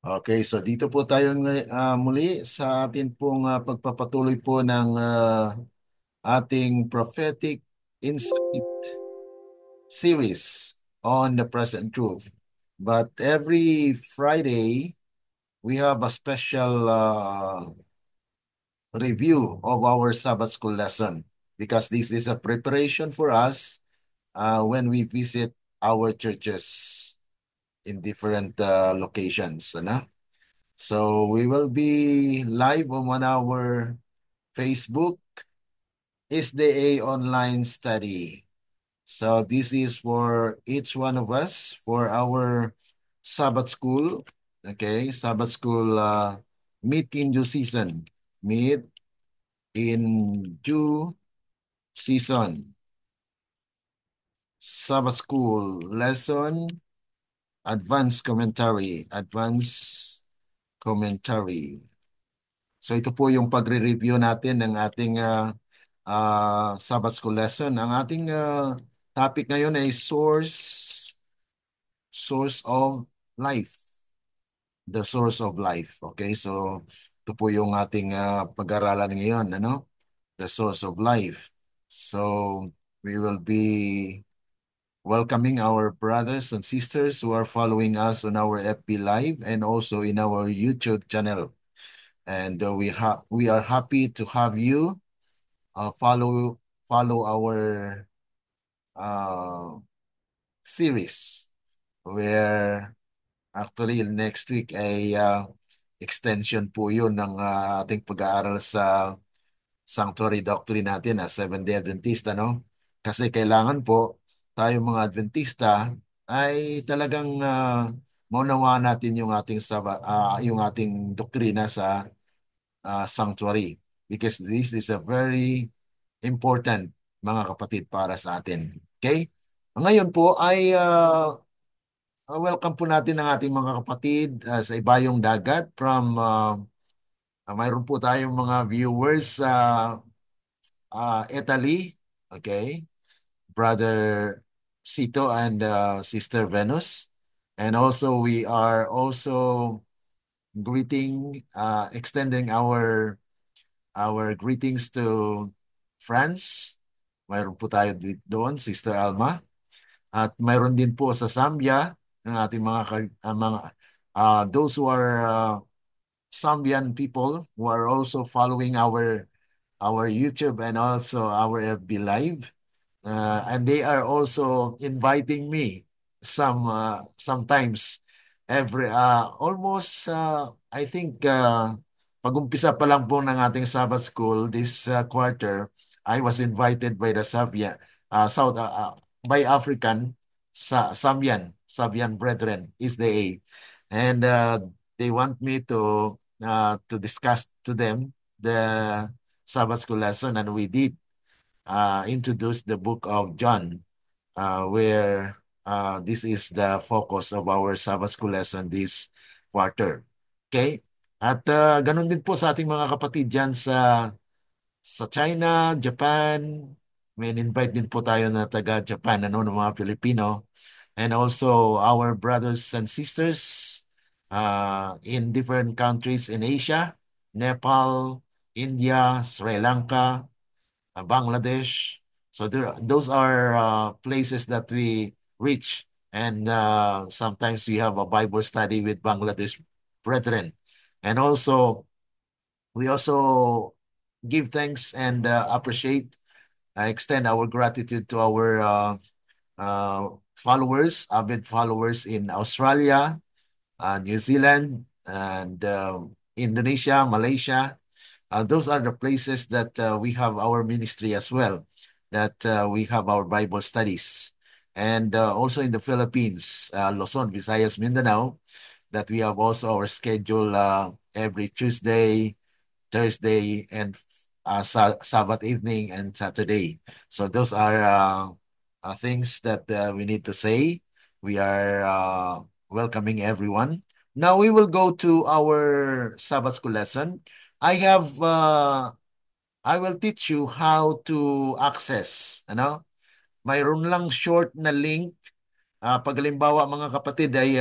Okay, so dito po tayo muli sa atin pong pagpapatuloy po ng ating prophetic insight series on the present truth. But every Friday, we have a special review of our Sabbath school lesson because this is a preparation for us when we visit our churches in different locations. Ano? So we will be live on our Facebook is the A online study. So this is for each one of us for our Sabbath school. Okay, Sabbath school meet in due season. Meet in due season. Sabbath school lesson, advanced commentary, advanced commentary. So ito po yung pagre-review natin ng ating Sabbath School lesson. Ang ating topic ngayon ay source of life. The source of life. Okay, so ito po yung ating pag-aralan ngayon, ano? The source of life. So we will be welcoming our brothers and sisters who are following us on our FB Live and also in our YouTube channel. And we are happy to have you follow our uh, series where actually next week ay extension po yun ng ating pag-aaral sa Sanctuary Doctrine natin na Seventh-day Adventist, ano? Kasi kailangan po tayo mga Adventista ay talagang maunawaan natin yung yung ating doktrina sa sanctuary because this is a very important, mga kapatid, para sa atin. Okay? Ngayon po ay welcome po natin ang ating mga kapatid sa Ibayong Dagat from mayroon po tayong mga viewers sa Italy. Okay? Brother Cito and Sister Venus. And also we are also extending our greetings to France. Mayroon po tayo doon, Sister Alma. At mayroon din po sa Zambia ng ating those who are Zambian people who are also following our YouTube and also our FB Live. And they are also inviting me sometimes every almost I think pag-umpisa pa lang po ng ating Sabbath school this quarter, I was invited by the Savia South by African Sabian brethren is the A, and they want me to discuss to them the Sabbath school lesson, and we did introduce the book of John, where this is the focus of our Sabbath school lesson this quarter. Okay? At ganun din po sa ating mga kapatid dyan sa China, Japan. May invite din po tayo na taga-Japan, ano, ng mga Pilipino. And also our brothers and sisters in different countries in Asia, Nepal, India, Sri Lanka, Bangladesh. So those are places that we reach. And sometimes we have a Bible study with Bangladesh brethren. And also, we also give thanks and extend our gratitude to our avid followers in Australia, New Zealand, and Indonesia, Malaysia. Those are the places that we have our ministry as well, that we have our Bible studies. And also in the Philippines, Luzon, Visayas, Mindanao, that we have also our schedule every Tuesday, Thursday, and Sabbath evening and Saturday. So those are things that we need to say. We are welcoming everyone. Now we will go to our Sabbath school lesson. I have I will teach you how to access, ano? Mayroon lang short na link. Pag halimbawa mga kapatid ay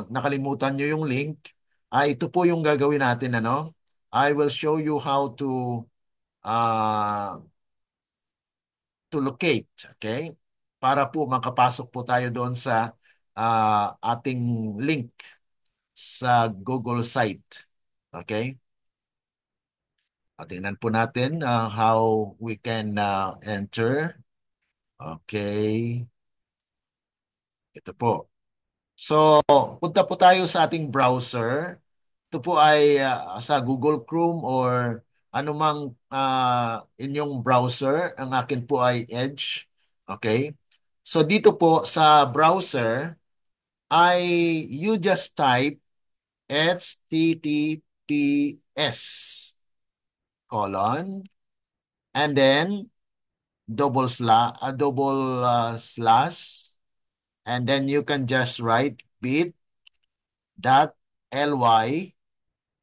nakalimutan nyo yung link, ito po yung gagawin natin, ano? I will show you how uh, to locate, okay? Para po makapasok po tayo doon sa ating link sa Google site. Okay? Tingnan po natin how we can enter. Okay. Ito po. So, punta po tayo sa ating browser. Ito po ay sa Google Chrome or anumang inyong browser. Ang akin po ay Edge. Okay? So, dito po sa browser ay you just type HTTPS colon and then double slash and then you can just write bit.ly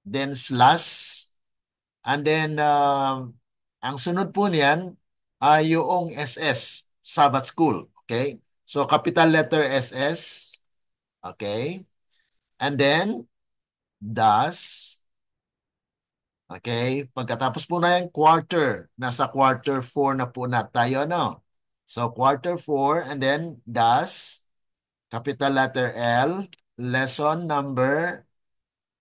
then slash and then ang sunod po niyan ay yung SS Sabbath School. Okay? So capital letter SS. Okay? And then das. Okay? Pagkatapos po na yung quarter, nasa quarter 4 na po na tayo, no? So quarter 4 and then das, capital letter L, lesson number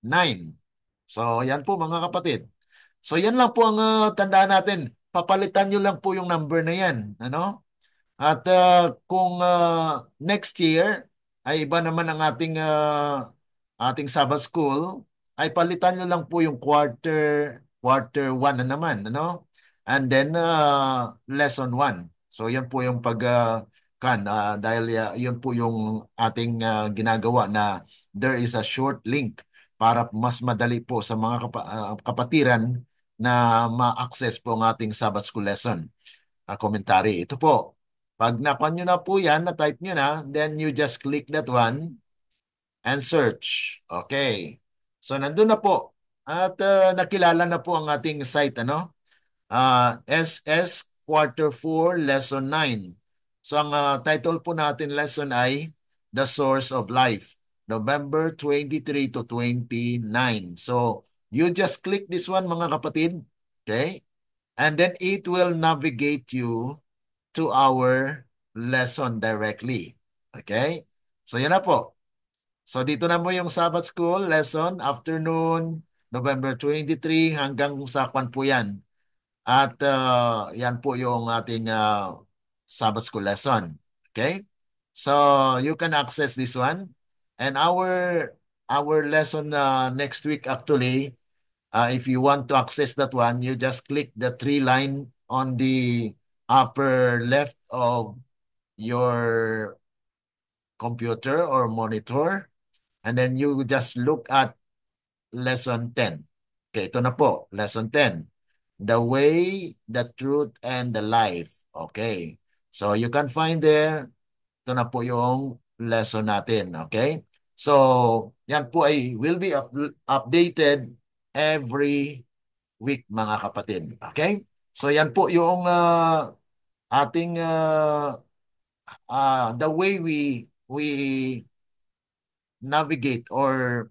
9. So yan po mga kapatid. So yan lang po ang tandaan natin. Papalitan nyo lang po yung number na yan. Ano? At kung next year ay iba naman ang ating Sabbath School, ay palitan nyo lang po yung quarter 1 na naman, ano? And then lesson 1. So yan po yung dahil yun po yung ating ginagawa na there is a short link para mas madali po sa mga kapatiran na ma-access po ang ating Sabbath School lesson. Commentary. Ito po. Pag napan nyo na po yan, na-type nyo na, then you just click that one and search. Okay. So, nandun na po. At nakilala na po ang ating site, ano? SS Quarter 4, Lesson 9. So, ang title po natin lesson ay The Source of Life, November 23 to 29. So, you just click this one, mga kapatid. Okay? And then it will navigate you to our lesson directly. Okay? So, yan na po. So, dito na mo yung Sabbath School lesson, afternoon, November 23 hanggang sa kwan po yan. At yan po yung ating Sabbath School lesson. Okay? So, you can access this one. And our lesson next week actually, if you want to access that one, you just click the 3 line on the upper left of your computer or monitor. And then you just look at lesson 10. Okay, ito na po, lesson 10. The way, the truth, and the life. Okay. So you can find there, ito na po yung lesson natin. Okay. So, yan po ay will be updated every week mga kapatid. Okay? So yan po yung ating the way we navigate or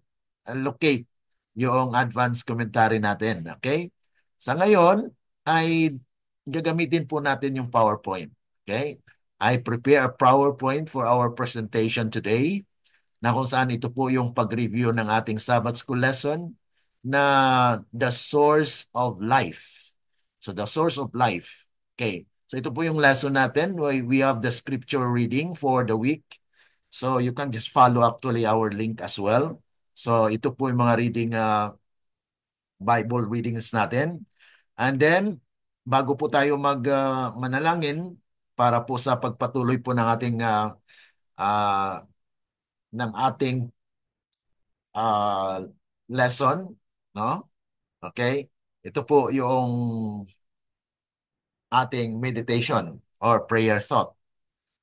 locate yung advanced commentary natin. Okay? Sa ngayon ay gagamitin po natin yung PowerPoint. Okay? I prepare a PowerPoint for our presentation today na kung saan ito po yung pag-review ng ating Sabbath School lesson na the source of life. So the source of life. Okay. So ito po yung lesson natin. We have the scripture reading for the week. So you can just follow actually our link as well. So ito po yung mga reading Bible readings natin. And then bago po tayo manalangin para po sa pagpatuloy po ng ating uh, lesson, no? Okay? Ito po yung ating meditation or prayer thought.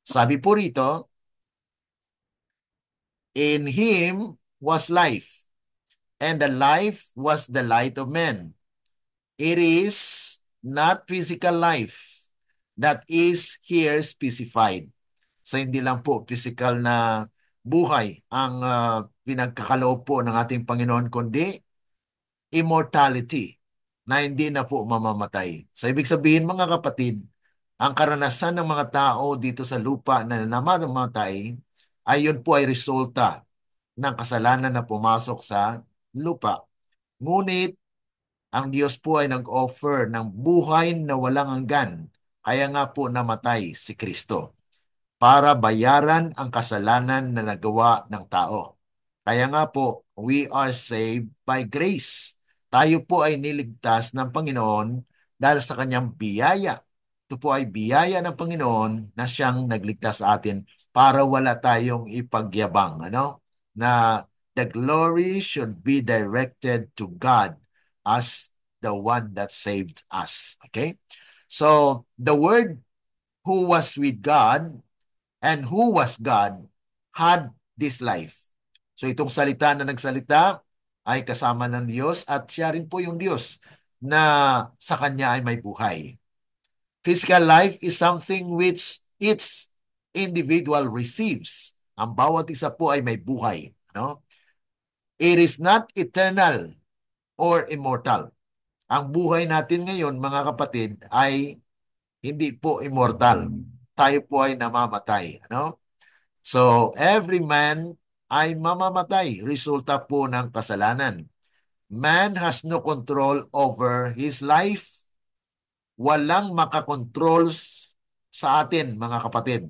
Sabi po rito, in Him was life, and the life was the light of men. It is not physical life that is here specified. So hindi lang po physical na buhay ang pinagkakaloob po ng ating Panginoon, kundi immortality na hindi na po mamamatay. So ibig sabihin mga kapatid, ang karanasan ng mga tao dito sa lupa na namamatay ay yun po ay resulta ng kasalanan na pumasok sa lupa. Ngunit ang Diyos po ay nag-offer ng buhay na walang hanggan. Kaya nga po namatay si Kristo para bayaran ang kasalanan na nagawa ng tao. Kaya nga po, we are saved by grace. Tayo po ay niligtas ng Panginoon dahil sa kanyang biyaya. Ito po ay biyaya ng Panginoon na siyang nagligtas sa atin para wala tayong ipagyabang. Ano? Na the glory should be directed to God as the one that saved us. Okay? So, the word who was with God and who was God had this life. So itong salita na nagsalita ay kasama ng Diyos at siya rin po yung Diyos na sa Kanya ay may buhay. Physical life is something which each individual receives. Ang bawat isa po ay may buhay. No? It is not eternal or immortal. Ang buhay natin ngayon, mga kapatid, ay hindi po immortal. Tayo po ay namamatay. Ano? So, every man ay mamamatay. Resulta po ng kasalanan. Man has no control over his life. Walang makakontrol sa atin, mga kapatid.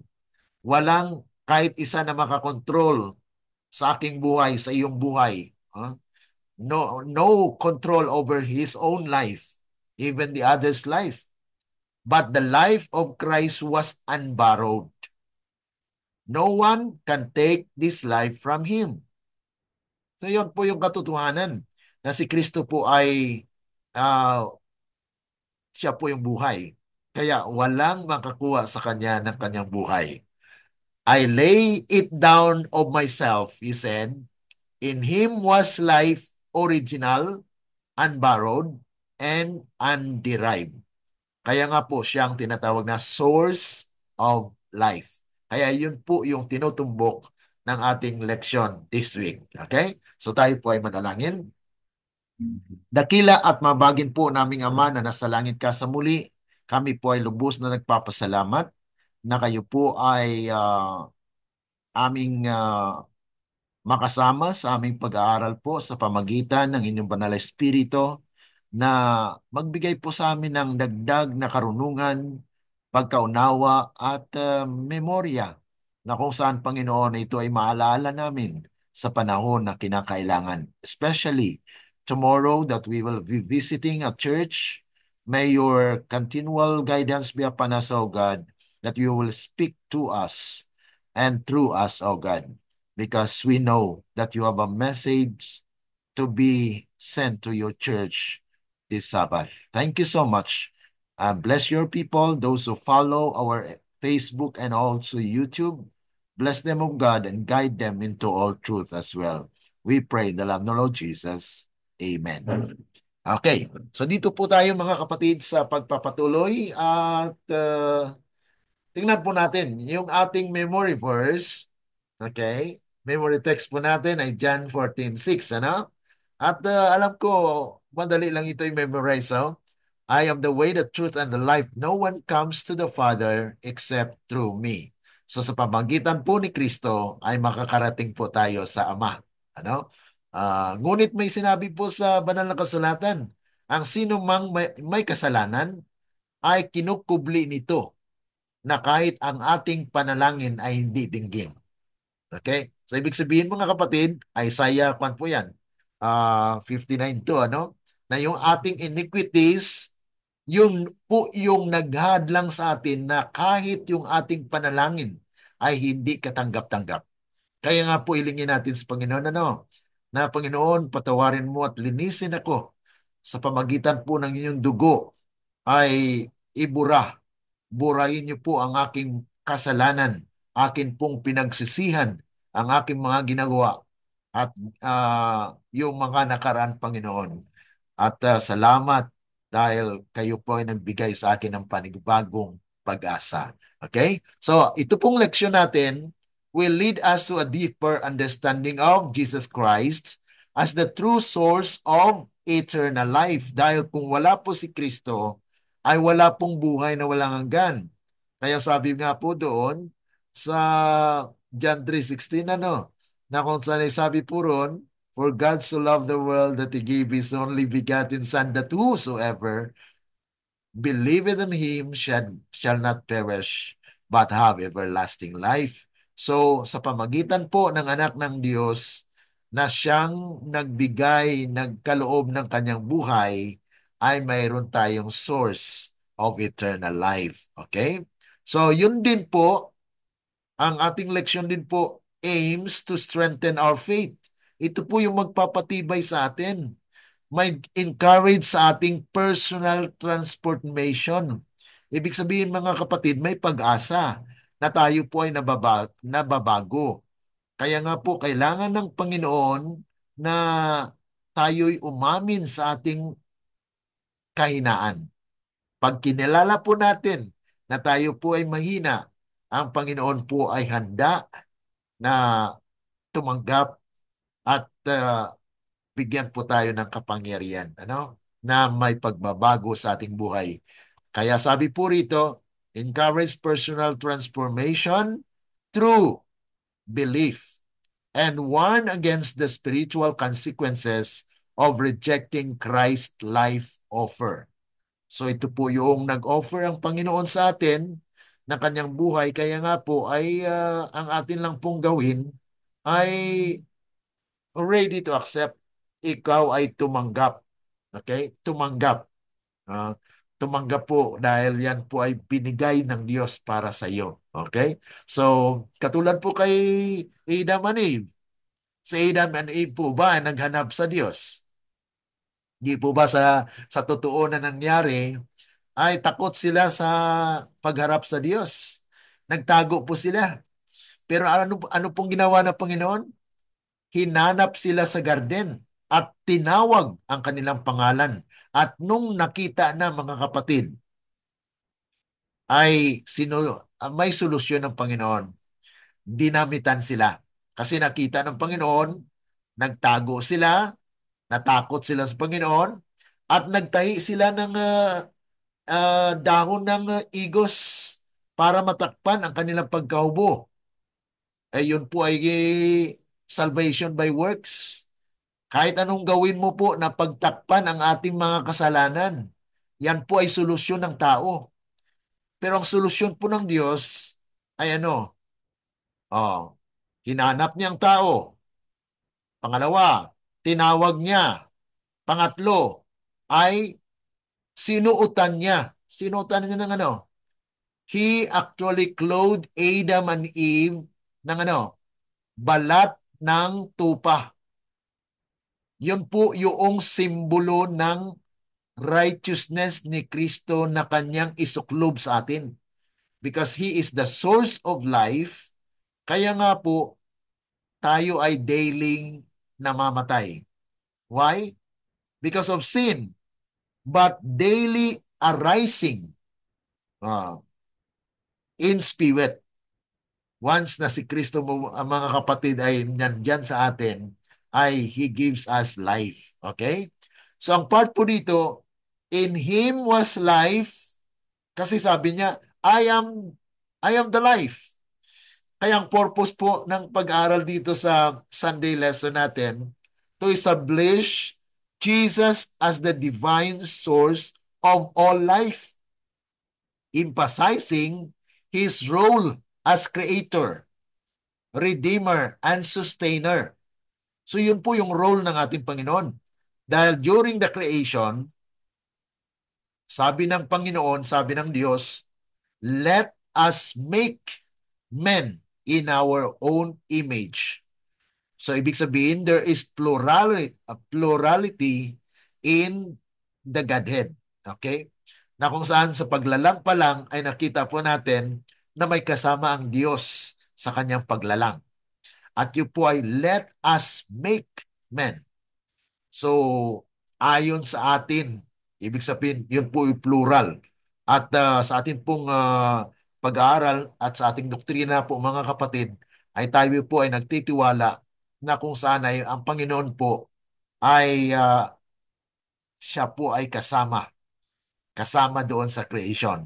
Walang kahit isa na makakontrol sa aking buhay, sa iyong buhay. Huh? No control over his own life, even the other's life. But the life of Christ was unborrowed. No one can take this life from Him. So yun po yung katotohanan na si Kristo po ay ah, siya po yung buhay. Kaya walang makakuha sa kanya ng kanyang buhay. I lay it down of myself, he said. In Him was life original, unborrowed, and underived. Kaya nga po siyang tinatawag na source of life. Kaya yun po yung tinutumbok ng ating leksyon this week. Okay? So tayo po ay manalangin. Dakila at mabagin po naming Ama na nasa langit ka sa muli, kami po ay lubos na nagpapasalamat na kayo po ay aming makasama sa aming pag-aaral po sa pamagitan ng inyong banal na espiritu na magbigay po sa amin ng dagdag na karunungan, pagkaunawa at memorya na kung saan, Panginoon, ito ay maalala namin sa panahon na kinakailangan. Especially tomorrow that we will be visiting a church, may your continual guidance be upon us, O God, that you will speak to us and through us, O God, because we know that you have a message to be sent to your church this Sabbath. Thank you so much. Bless your people, those who follow our Facebook and also YouTube. Bless them, of God, and guide them into all truth as well. We pray in the name of the Lord Jesus. Amen. Okay, so dito po tayo mga kapatid sa pagpapatuloy at tingnan po natin yung ating memory verse. Okay, memory text po natin ay John 14:6, ano? At alam ko, madali lang ito i-memorize. Oh? I am the way, the truth, and the life. No one comes to the Father except through me. So sa pamamagitan po ni Kristo ay makakarating po tayo sa Ama. Ano? Ngunit may sinabi po sa banal na kasulatan, ang sino mang may kasalanan ay kinukubli nito na kahit ang ating panalangin ay hindi dinggin. Okay? So, ibig sabihin mga kapatid, Isaiah, kwan po yan, 59 ano? Na yung ating iniquities, yun po yung naghadlang sa atin na kahit yung ating panalangin ay hindi katanggap-tanggap. Kaya nga po ilingin natin sa Panginoon, ano? Na Panginoon, patawarin mo at linisin ako sa pamagitan po ng inyong dugo ay ibura. Burahin niyo po ang aking kasalanan, akin pong pinagsisihan, ang aking mga ginagawa at yung mga nakaraan, Panginoon. At salamat dahil kayo po ay nagbigay sa akin ng panibagong pag-asa. Okay? So, ito pong leksyon natin will lead us to a deeper understanding of Jesus Christ as the true source of eternal life. Dahil kung wala po si Kristo, ay wala pong buhay na walang hanggan. Kaya sabi nga po doon sa John 3:16, na kung saan ay sabi po ron, for God so loved the world that He gave His only begotten Son, that whosoever believeth in Him shall not perish, but have everlasting life. So, sa pamagitan po ng anak ng Diyos na siyang nagbigay, nagkaloob ng kanyang buhay, ay mayroon tayong source of eternal life. Okay? So, yun din po, ang ating leksyon din po aims to strengthen our faith. Ito po yung magpapatibay sa atin, may encourage sa ating personal transformation. Ibig sabihin mga kapatid, may pag-asa na tayo po ay nababago. Kaya nga po, kailangan ng Panginoon na tayo'y umamin sa ating kahinaan. Pag kinilala po natin na tayo po ay mahina, ang Panginoon po ay handa na tumanggap at bigyan po tayo ng kapangyarihan, na may pagbabago sa ating buhay. Kaya sabi po rito, encourage personal transformation through belief and warn against the spiritual consequences of rejecting Christ's life offer. So ito po yung nag-offer ang Panginoon sa atin ng kanyang buhay. Kaya nga po ay ang atin lang pong gawin ay ready to accept. Ikaw ay tumanggap. Okay? Tumanggap. Ah, tumanggap po dahil yan po ay binigay ng Diyos para sa iyo. Okay? So, katulad po kay Adam and Eve. Si Adam and Eve po ba ay naghanap sa Diyos? Di po ba sa totoo na nangyari ay takot sila sa pagharap sa Diyos? Nagtago po sila. Pero ano pong ginawa ng Panginoon? Hinanap sila sa garden at tinawag ang kanilang pangalan. At nung nakita na mga kapatid, ay may solusyon ng Panginoon. Dinamitan sila. Kasi nakita ng Panginoon, nagtago sila, natakot sila sa Panginoon, at nagtahi sila ng dahon ng igos para matakpan ang kanilang pagkahubo. Yun po ay salvation by works. Kahit anong gawin mo po na pagtakpan ang ating mga kasalanan, yan po ay solusyon ng tao. Pero ang solusyon po ng Diyos ay ano? Oh, hinanap niya ang tao. Pangalawa, tinawag niya. Pangatlo, ay sinuotan niya. Sinuotan niya ng ano? He actually clothed Adam and Eve ng ano? Balat ng tupa. Yun po yung simbolo ng righteousness ni Kristo na kanyang isuklob sa atin. Because He is the source of life, kaya nga po, tayo ay daily namamatay. Why? Because of sin. But daily arising in spirit. Once na si Kristo, mga kapatid, ay nandyan sa atin, ay He gives us life. Okay? So ang part po dito, in Him was life, kasi sabi niya, I am the life. Kaya ang purpose po ng pag-aaral dito sa Sunday lesson natin, to establish Jesus as the divine source of all life, emphasizing His role as creator, redeemer, and sustainer. So yun po yung role ng ating Panginoon. Dahil during the creation, sabi ng Panginoon, sabi ng Diyos, let us make men in our own image. So ibig sabihin, there is plurality in the Godhead. Okay? Na kung saan sa paglalang pa lang ay nakita po natin na may kasama ang Diyos sa kanyang paglalang. At yun po ay let us make men. So ayon sa atin, ibig sabihin, yun po ay plural. At sa ating pong pag-aaral at sa ating doktrina po mga kapatid, ay tayo po ay nagtitiwala na kung saan ay ang Panginoon po ay siya po ay kasama doon sa creation.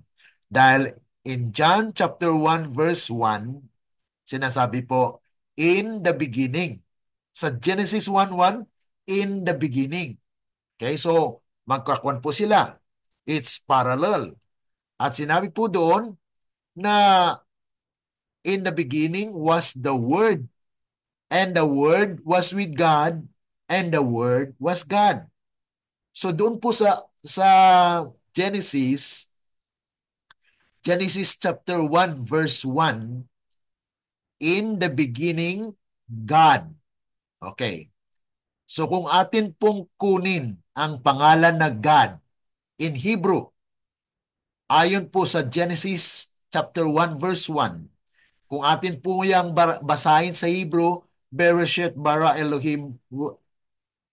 Dahil in John chapter 1 verse 1, sinasabi po, in the beginning. Sa Genesis 1:1, in the beginning. Okay, so magkakwan po sila. It's parallel. At sinabi po doon na in the beginning was the Word, and the Word was with God, and the Word was God. So doon po sa Genesis, Genesis chapter 1 verse 1, in the beginning, God. Okay. So kung atin pong kunin ang pangalan na God in Hebrew, ayon po sa Genesis chapter 1 verse 1, kung atin po yung basahin sa Hebrew, Bereshit bara Elohim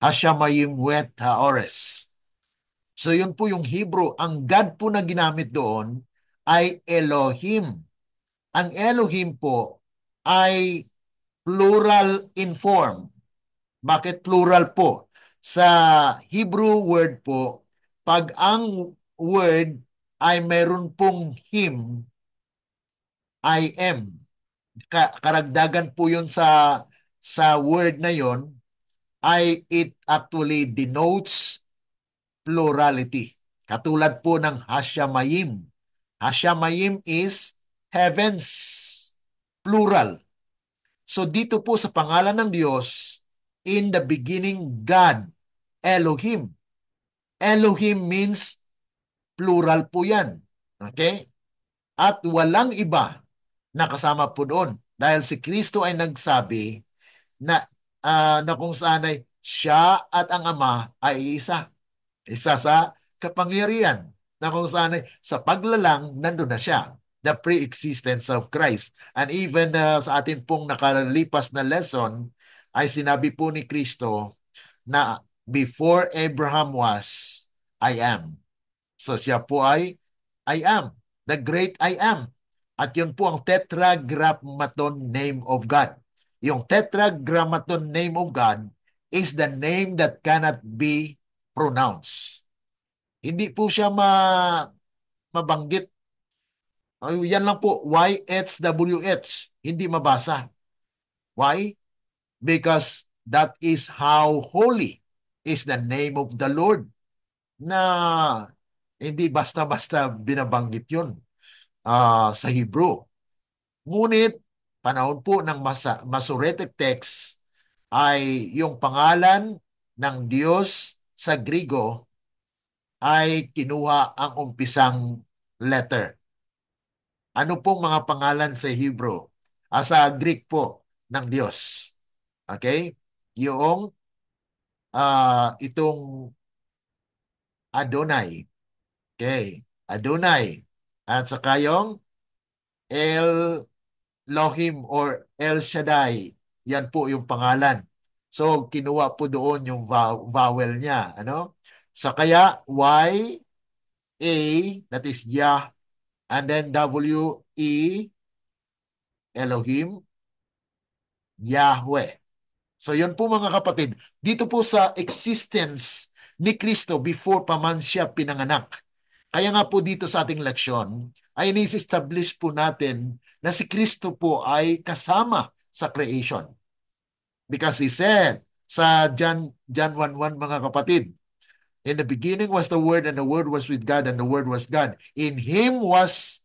hashamayim wet haores. So yun po yung Hebrew. Ang God po na ginamit doon ay Elohim. Ang Elohim po ay plural in form. Bakit plural po? Sa Hebrew word po, pag ang word ay meron pong him, I am. Karagdagan po yun sa word na yon, ay it actually denotes plurality. Katulad po ng Hashamayim. Hashamayim is heavens. Plural. So dito po sa pangalan ng Diyos, in the beginning, God, Elohim. Elohim means plural po yan. Okay? At walang iba na kasama po doon. Dahil si Kristo ay nagsabi na, na kung saan ay siya at ang Ama ay isa. Isa sa kapangyarihan na kung saan ay sa paglalang nandun na siya. The pre-existence of Christ. And even sa atin pong nakalipas na lesson ay sinabi po ni Kristo na before Abraham was, I am. So siya po ay I am. The great I am. At yun po ang tetragrammaton name of God. Yung tetragrammaton name of God is the name that cannot be pronounced. Hindi po siya mabanggit. Yan lang po, YHWH. Hindi mabasa. Why? Because that is how holy is the name of the Lord. Na hindi basta-basta binabanggit yun sa Hebrew. Ngunit, panahon po ng Masoretic text ay yung pangalan ng Diyos sa Grigo ay kinuha ang umpisang letter. Ano pong mga pangalan sa Hebrew? Sa Greek po ng Diyos. Okay? Yung itong Adonai. Okay. Adonai. At saka yung Elohim or El Shaddai. Yan po yung pangalan. So, kinuha po doon yung vowel niya. Ano? Sa kaya, Y, A, that is Yah, and then W, E, Elohim, Yahweh. So yun po mga kapatid, dito po sa existence ni Kristo before pa man siya pinanganak. Kaya nga po dito sa ating leksyon, ay nis-establish po natin na si Kristo po ay kasama sa creation. Because he said sa John 1:1 mga kapatid, in the beginning was the Word, and the Word was with God, and the Word was God. In Him was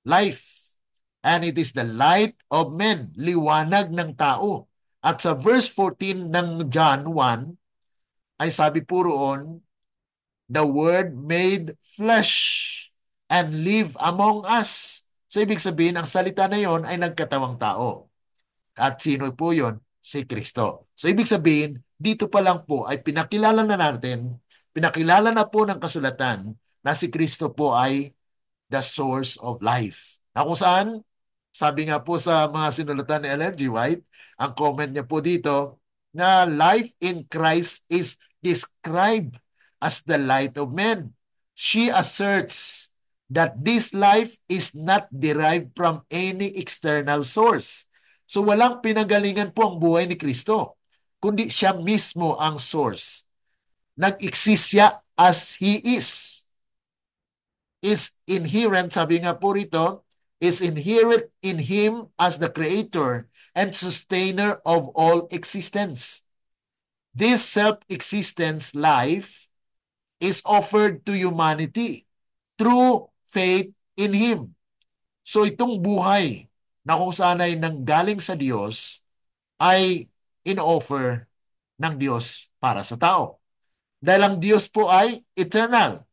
life, and it is the light of men, liwanag ng tao. At sa verse 14 ng John 1, ay sabi po roon, the Word made flesh and live among us. So ibig sabihin, ang salita na yon ay nagkatawang tao. At sino po yon? Si Kristo. So ibig sabihin, dito pa lang po ay pinakilala na po ng kasulatan na si Kristo po ay the source of life. Na kung saan, sabi nga po sa mga sinulatan ni Ellen G. White, ang comment niya po dito, na life in Christ is described as the light of men. She asserts that this life is not derived from any external source. So walang pinagalingan po ang buhay ni Kristo, kundi siya mismo ang source. Nag-exist siya as He is. Is inherent, sabi nga po rito, is inherent in Him as the Creator and Sustainer of all existence. This self-existence life is offered to humanity through faith in Him. So itong buhay na kung saan ay nanggaling sa Diyos ay in-offer ng Diyos para sa tao. Dahil ang Diyos po ay eternal,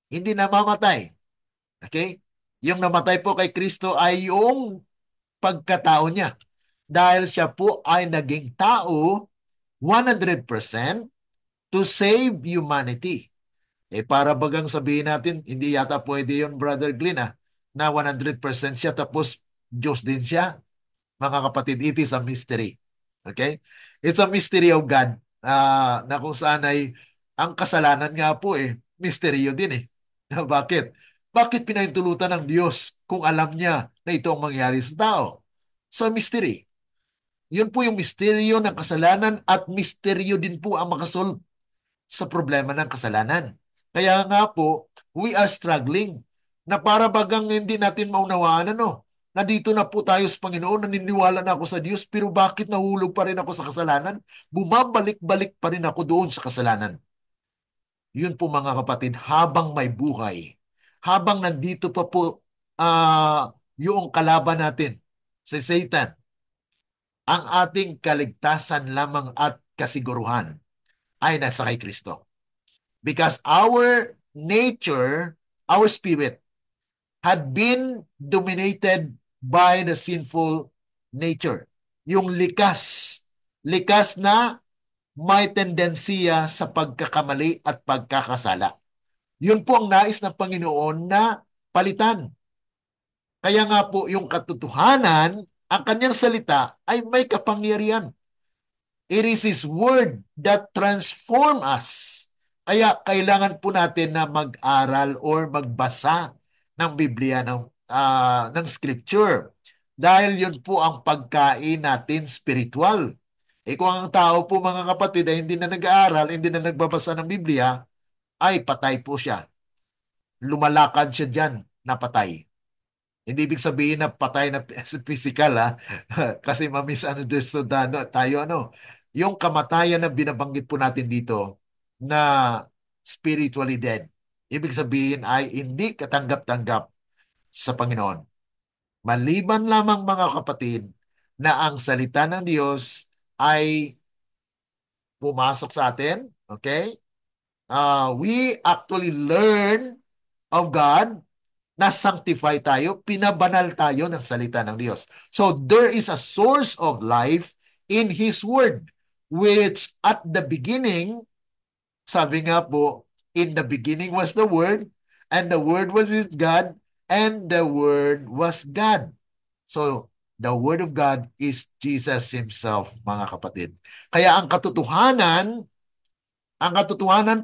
hindi namamatay. Okay? Yung namatay po kay Kristo ay yung pagkatao niya. Dahil siya po ay naging tao 100% to save humanity. Para bagang sabihin natin, hindi yata pwede yun, Brother Glenn, na 100% siya tapos Diyos din siya. Mga kapatid, it is a mystery. Okay? It's a mystery of God na kung saan ay ang kasalanan nga po misteryo din Bakit? Bakit pinahintulutan ng Diyos kung alam niya na ito ang mangyari sa tao? So, mystery. Yun po yung misteryo ng kasalanan at misteryo din po ang makasolve sa problema ng kasalanan. Kaya nga po, we are struggling na para bagang hindi natin maunawaan na dito na po tayo sa Panginoon, naniniwala na ako sa Diyos, pero bakit nahulog pa rin ako sa kasalanan? Bumabalik-balik pa rin ako doon sa kasalanan. Yun po mga kapatid, habang may buhay, habang nandito pa po yung kalaban natin, si Satan, ang ating kaligtasan lamang at kasiguruhan ay nasa kay Kristo. Because our nature, our spirit, had been dominated by the sinful nature. Yung likas. Likas na may tendensiya sa pagkakamali at pagkakasala. Yun po ang nais ng Panginoon na palitan. Kaya nga po yung katotohanan, ang kanyang salita ay may kapangyarihan. It is His Word that transform us. Kaya kailangan po natin na mag-aral or magbasa ng Biblia, ng Scripture. Dahil yun po ang pagkain natin spiritual. Kung ang tao po mga kapatid ay hindi na nag-aaral, hindi na nagbabasa ng Biblia, ay patay po siya. Lumalakad siya dyan na patay. Hindi ibig sabihin na patay na physical kasi ma-misunderstood tayo Yung kamatayan na binabanggit po natin dito na spiritually dead. Ibig sabihin ay hindi katanggap-tanggap sa Panginoon. Maliban lamang mga kapatid na ang salita ng Diyos ay pumasok sa atin, okay? We actually learn of God, na-sanctify tayo, pinabanal tayo ng salita ng Diyos. So there is a source of life in His Word, which at the beginning, sabi nga po, in the beginning was the Word, and the Word was with God, and the Word was God. So, the Word of God is Jesus Himself, mga kapatid. Kaya ang katotohanan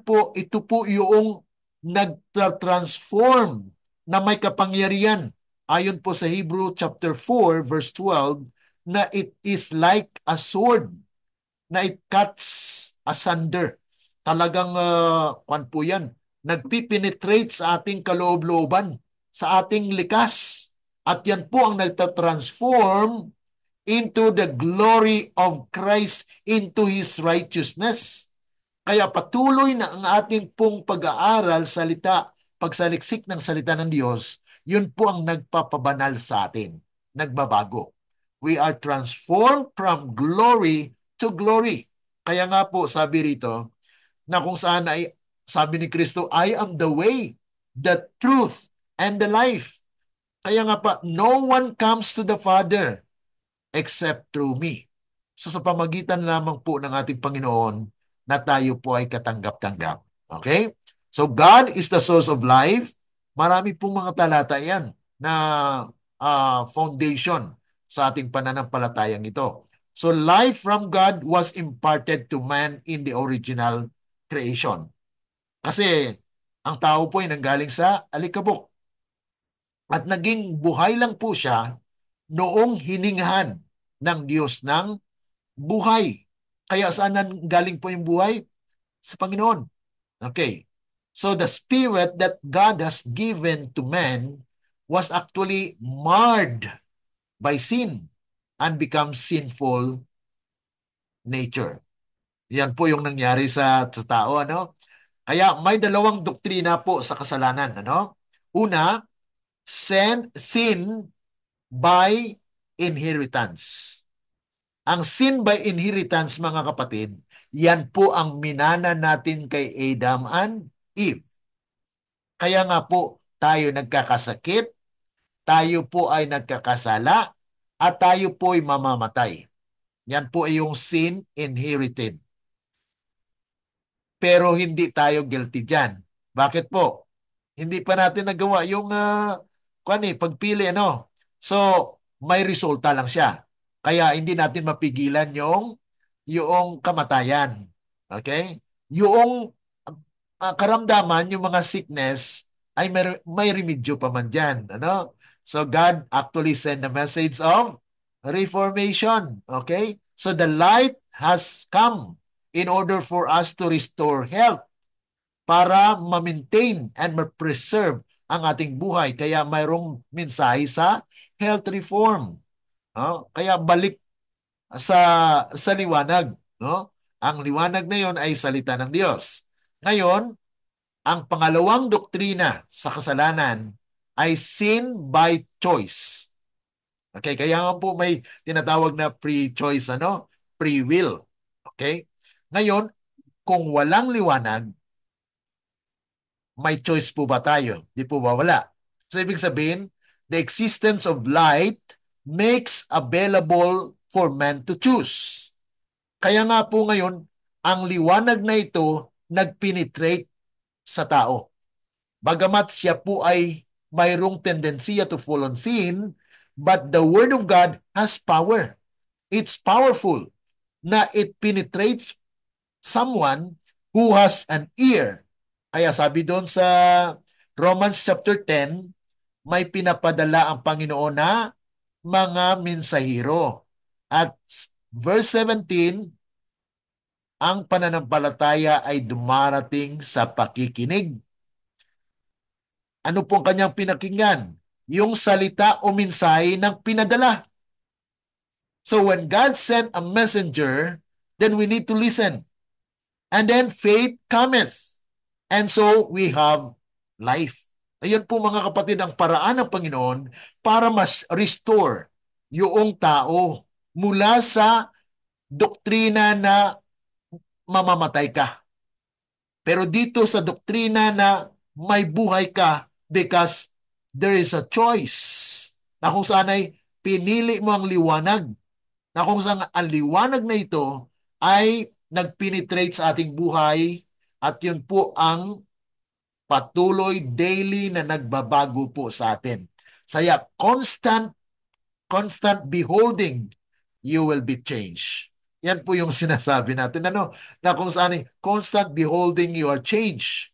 po, ito po yung nag-transform na may kapangyarihan. Ayon po sa Hebrew chapter 4 verse 12 na it is like a sword na it cuts asunder. Talagang kwan po yan. Nagpipenetrate sa ating kaloob-looban, sa ating likas. At yan po ang nagtatransform into the glory of Christ, into His righteousness. Kaya patuloy na ang ating pong pag-aaral, pagsaliksik ng salita ng Diyos, yun po ang nagpapabanal sa atin, nagbabago. We are transformed from glory to glory. Kaya nga po sabi rito, na kung saan ay, sabi ni Kristo, I am the way, the truth, and the life. Kaya nga pa, no one comes to the Father except through me. So sa pamagitan lamang po ng ating Panginoon na tayo po ay katanggap-tanggap. Okay? So God is the source of life. Marami pong mga talata yan na foundation sa ating pananampalatayang ito. So life from God was imparted to man in the original creation. Kasi ang tao po ay nanggaling sa alikabok. At naging buhay lang po siya noong hiningahan ng Diyos ng buhay. Kaya saan galing po yung buhay? Sa Panginoon. Okay. So the spirit that God has given to man was actually marred by sin and becomes sinful nature. Yan po yung nangyari sa tao, ano? Kaya may dalawang doktrina po sa kasalanan, ano? Una, sin by inheritance. Ang sin by inheritance, mga kapatid, yan po ang minana natin kay Adam and Eve. Kaya nga po tayo nagkakasakit, tayo po ay nagkakasala, at tayo po ay mamamatay. Yan po ay yung sin inherited. Pero hindi tayo guilty dyan. Bakit po? Hindi pa natin nagawa yung pagpili, ano? So, may resulta lang siya. Kaya hindi natin mapigilan yung kamatayan. Okay? Yung karamdaman, yung mga sickness, ay may remedyo pa man dyan. Ano? So, God actually sent a message of reformation. Okay? So, the light has come in order for us to restore health para ma-maintain and ma-preserve ang ating buhay. Kaya mayroong mensahe sa health reform. No? Kaya balik sa liwanag. No? Ang liwanag na yon ay salita ng Diyos. Ngayon, ang pangalawang doktrina sa kasalanan ay sin by choice. Okay, kaya nga po may tinatawag na pre-choice, free will. Okay? Ngayon, kung walang liwanag, may choice po ba tayo? Di po ba wala? So, ibig sabihin, the existence of light makes available for man to choose. Kaya nga po ngayon, ang liwanag na ito nagpenetrate sa tao. Bagamat siya po ay mayroong tendensiya to fall on sin, but the Word of God has power. It's powerful na it penetrates someone who has an ear. Kaya sabi doon sa Romans chapter 10, may pinapadala ang Panginoon na mga mensahero. At verse 17, ang pananampalataya ay dumarating sa pakikinig. Ano pong kanyang pinakinggan? Yung salita o mensahe ng pinadala. So when God sent a messenger, then we need to listen. And then faith cometh. And so we have life. Ayan po mga kapatid ang paraan ng Panginoon para mas restore yung tao mula sa doktrina na mamamatay ka. Pero dito sa doktrina na may buhay ka because there is a choice na kung saan ay pinili mo ang liwanag, na kung saan ang liwanag na ito ay nagpenetrate sa ating buhay at yun po ang patuloy daily na nagbabago po sa atin. Kaya constant beholding, you will be changed. Yan po yung sinasabi natin, na kung saan constant beholding, you are changed.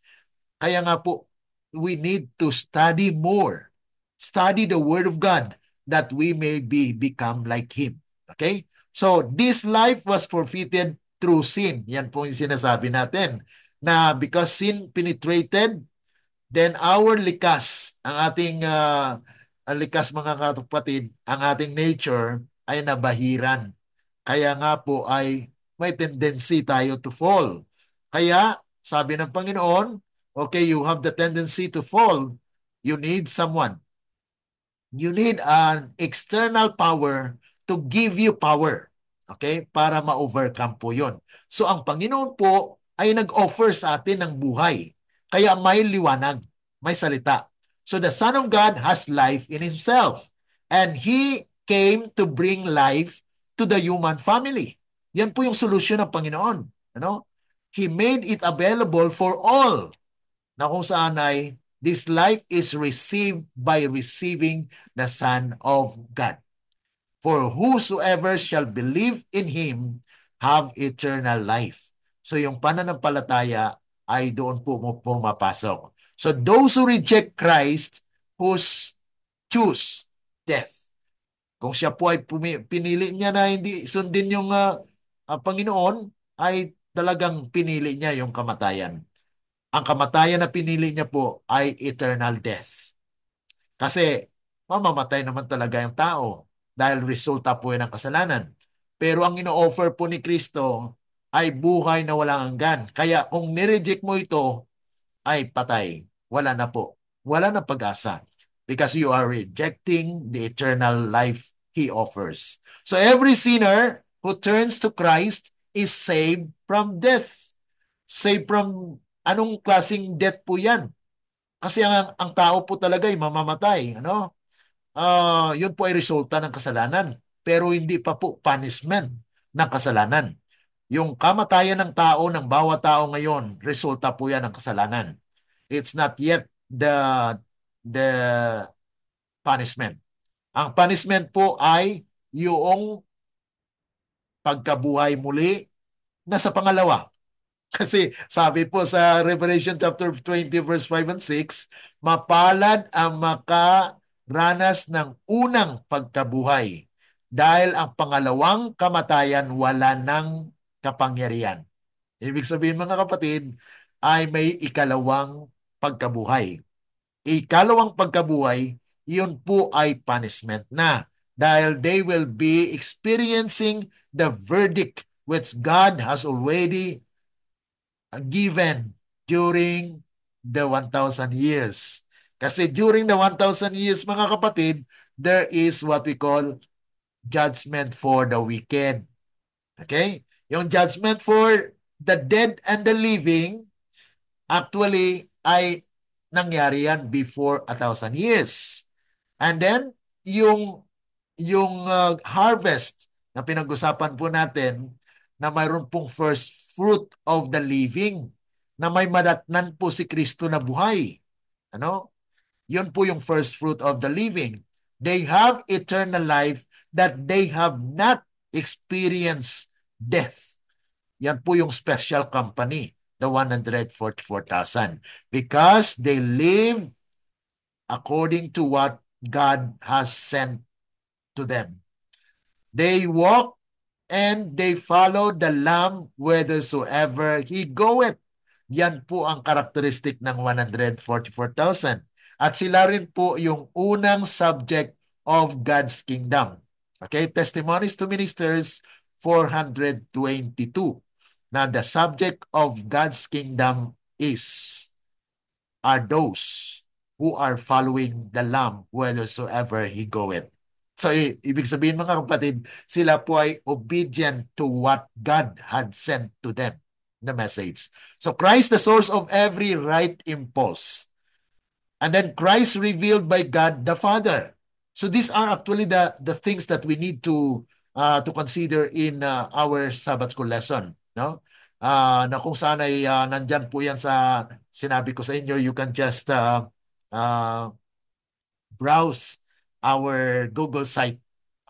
Kaya nga po, we need to study more. Study the Word of God that we may become like Him. Okay? So, this life was forfeited through sin. Yan po yung sinasabi natin. Na because sin penetrated, then our likas, ang ating likas mga kapatid, ang ating nature ay nabahiran. Kaya nga po ay may tendency tayo to fall. Kaya sabi ng Panginoon, okay, you have the tendency to fall. You need someone. You need an external power to give you power. Okay? Para ma-overcome po yun. So ang Panginoon po ay nag-offer sa atin ng buhay. Kaya may liwanag, may salita. So the Son of God has life in Himself. And He came to bring life to the human family. Yan po yung solusyon ng Panginoon. He made it available for all. Na kung saan ay this life is received by receiving the Son of God. For whosoever shall believe in Him have eternal life. So yung pananampalataya ay doon po pumapasok. So those who reject Christ, who's choose death. Kung siya po ay pinili niya na hindi sundin yung Panginoon, ay talagang pinili niya yung kamatayan. Ang kamatayan na pinili niya po ay eternal death. Kasi mamamatay naman talaga yung tao dahil resulta po yan ng kasalanan. Pero ang ino-offer po ni Kristo ay buhay na walang hanggan. Kaya kung nireject mo ito, ay patay. Wala na po. Wala na pag-asa. Because you are rejecting the eternal life He offers. So every sinner who turns to Christ is saved from death. Saved from anong klaseng death po yan? Kasi ang tao po talaga ay mamamatay. Ano? Yun po ay resulta ng kasalanan. Pero hindi pa po punishment ng kasalanan. Yung kamatayan ng tao, ng bawat tao ngayon, resulta po yan ng kasalanan. It's not yet the punishment. Ang punishment po ay yung pagkabuhay muli na sa pangalawa. Kasi sabi po sa Revelation chapter 20 verse 5 and 6, mapalad ang makaranas ng unang pagkabuhay dahil ang pangalawang kamatayan wala ng kapangyarihan. Ibig sabihin mga kapatid, ay may ikalawang pagkabuhay. Ikalawang pagkabuhay, yun po ay punishment na dahil they will be experiencing the verdict which God has already given during the 1,000 years. Kasi during the 1,000 years, mga kapatid, there is what we call judgment for the wicked. Okay? Yung judgment for the dead and the living, actually, ay nangyari yan before 1,000 years. And then, yung harvest na pinag-usapan po natin na mayroon pong first fruit of the living na may madatnan po si Kristo na buhay. Ano? Yun po yung first fruit of the living. They have eternal life that they have not experienced death. Yan po yung special company, the 144,000. Because they live according to what God has sent to them. They walk and they follow the Lamb whithersoever he goeth. Yan po ang karakteristik ng 144,000. At sila rin po yung unang subject of God's kingdom. Okay, Testimonies to Ministers 422. Now, the subject of God's kingdom are those who are following the Lamb whithersoever he goeth. So, ibig sabihin mga kapatid, sila po ay obedient to what God had sent to them, the message. So, Christ, the source of every right impulse. And then Christ revealed by God the Father. So, these are actually the things that we need to consider in our Sabbath school lesson. No? Na kung saan ay nandyan po yan sa sinabi ko sa inyo, you can just browse our Google site.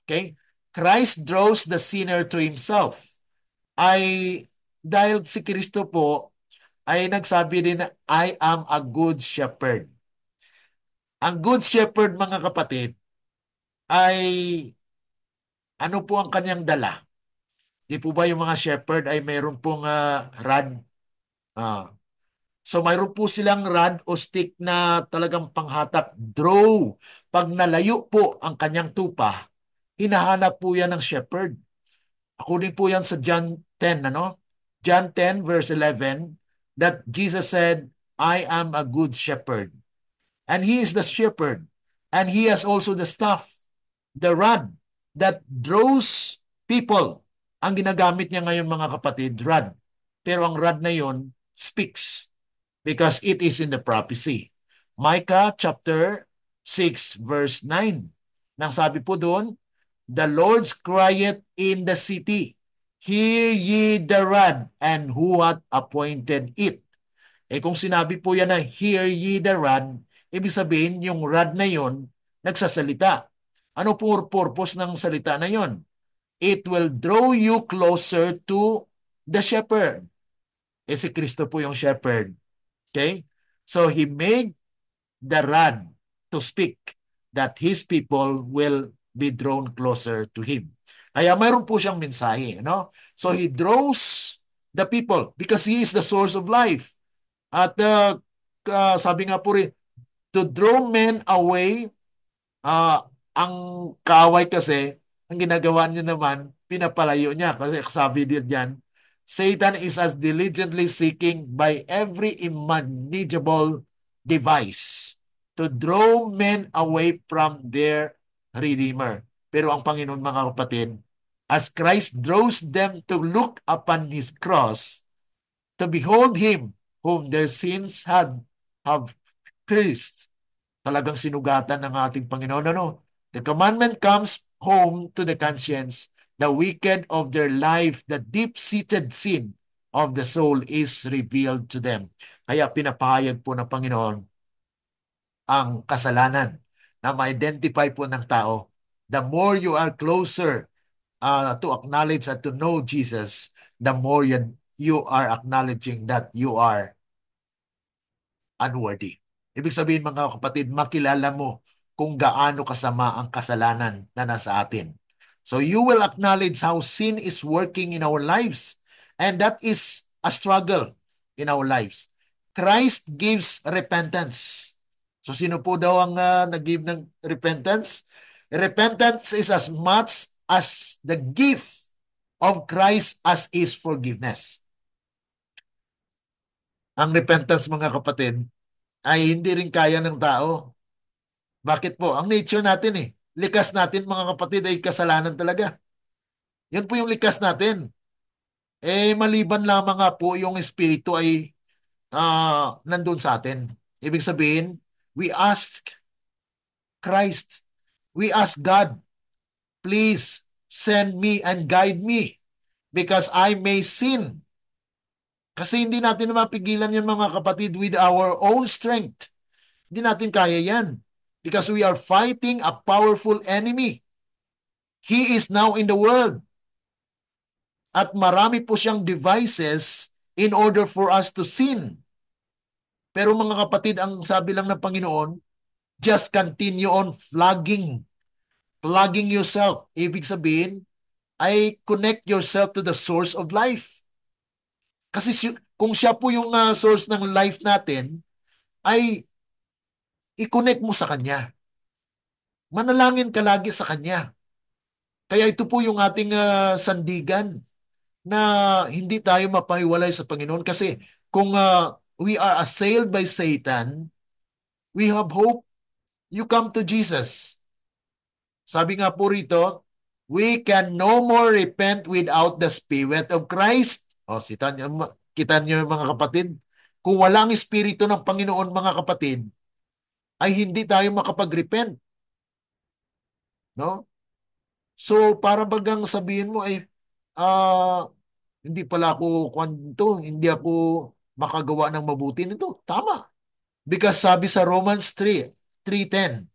Okay? Christ draws the sinner to himself. Ay dahil si Kristo po ay nagsabi din na I am a good shepherd. Ang good shepherd mga kapatid ay ano po ang kanyang dala? Di po ba yung mga shepherd ay mayroon pong rod? So mayroon po silang rod o stick na talagang panghatak, draw. Pag nalayo po ang kanyang tupa, hinahanap po yan ng shepherd. According po yan sa John 10, ano? John 10 verse 11, that Jesus said, I am a good shepherd. And he is the shepherd. And he has also the staff, the rod that draws people. Ang ginagamit niya ngayon mga kapatid, rod. Pero ang rod na yon speaks because it is in the prophecy. Micah chapter 6 verse 9. Nang sabi po doon, the Lord's crieth in the city, hear ye the rod, and who hath appointed it. Kung sinabi po yan na hear ye the rod, ibig sabihin yung rod na yon nagsasalita. Ano po purpose ng salita na yon? It will draw you closer to the shepherd. Si Kristo po yung shepherd. Okay? So he made the rod to speak that his people will be drawn closer to Him. Kaya mayroon po siyang mensahe. No? So He draws the people because He is the source of life. At sabi nga po rin, to draw men away, ang kaaway kasi, ang ginagawa niya naman, pinapalayo niya. Kasi sabi din diyan, Satan is as diligently seeking by every imaginable device to draw men away from their Redeemer. Pero ang Panginoon, mga kapatid, as Christ draws them to look upon His cross, to behold Him whom their sins have pierced. Talagang sinugatan ng ating Panginoon. Ano? The commandment comes home to the conscience, the wicked of their life, the deep-seated sin of the soul is revealed to them. Kaya pinapahayag po ng Panginoon ang kasalanan na ma-identify po ng tao. The more you are closer to acknowledge and to know Jesus, the more you are acknowledging that you are unworthy. Ibig sabihin, mga kapatid, makilala mo kung gaano kasama ang kasalanan na nasa atin. So you will acknowledge how sin is working in our lives, and that is a struggle in our lives. Christ gives repentance. So sino po daw ang nag-give ng repentance? Repentance is as much as the gift of Christ as is forgiveness. Ang repentance, mga kapatid, ay hindi rin kaya ng tao. Bakit po? Ang nature natin eh. Likas natin, mga kapatid, ay kasalanan talaga. Yan po yung likas natin. Maliban lamang nga po yung espiritu ay nandun sa atin. Ibig sabihin, we ask Christ, we ask God, please send me and guide me because I may sin. Kasi hindi natin mapigilan yan, mga kapatid, with our own strength. Hindi natin kaya yan. Because we are fighting a powerful enemy. He is now in the world. At marami po siyang devices in order for us to sin. Pero mga kapatid, ang sabi lang ng Panginoon, just continue on flogging yourself. Ibig sabihin, ay connect yourself to the source of life. Kasi kung siya po yung source ng life natin, ay i-connect mo sa Kanya. Manalangin ka lagi sa Kanya. Kaya ito po yung ating sandigan na hindi tayo mapahiwalay sa Panginoon kasi kung we are assailed by Satan, we have hope. You come to Jesus. Sabi nga po rito, we can no more repent without the Spirit of Christ. O, kita niyo mga kapatid, kung walang Espiritu ng Panginoon, mga kapatid, ay hindi tayo makapag-repent. No? So, para bagang sabihin mo ay, hindi pala ako kwanto, hindi ako makagawa ng mabuti nito. Tama. Because sabi sa Romans 3:10,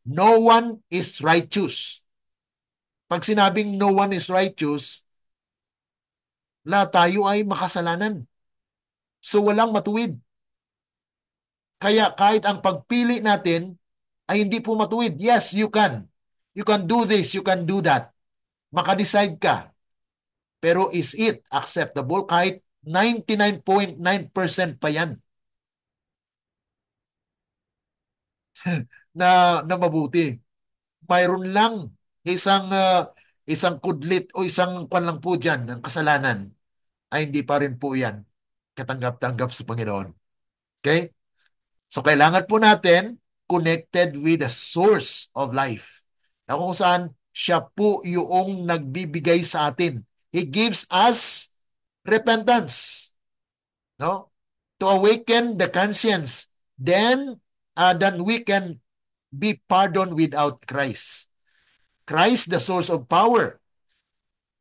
no one is righteous. Pag sinabing no one is righteous, lahat tayo ay makasalanan. So walang matuwid. Kaya kahit ang pagpili natin ay hindi po matuwid. Yes, you can. You can do this, you can do that. Makadecide ka. Pero is it acceptable? Kahit 99.9% pa yan na mabuti. Mayroon lang isang kudlit o isang kwan lang po dyan ng kasalanan ay hindi pa rin po yan katanggap-tanggap sa Panginoon. Okay? So kailangan po natin connected with the source of life. Na kung saan siya po yung nagbibigay sa atin. He gives us repentance. No? To awaken the conscience. Then we can be pardoned without Christ. Christ, the source of power.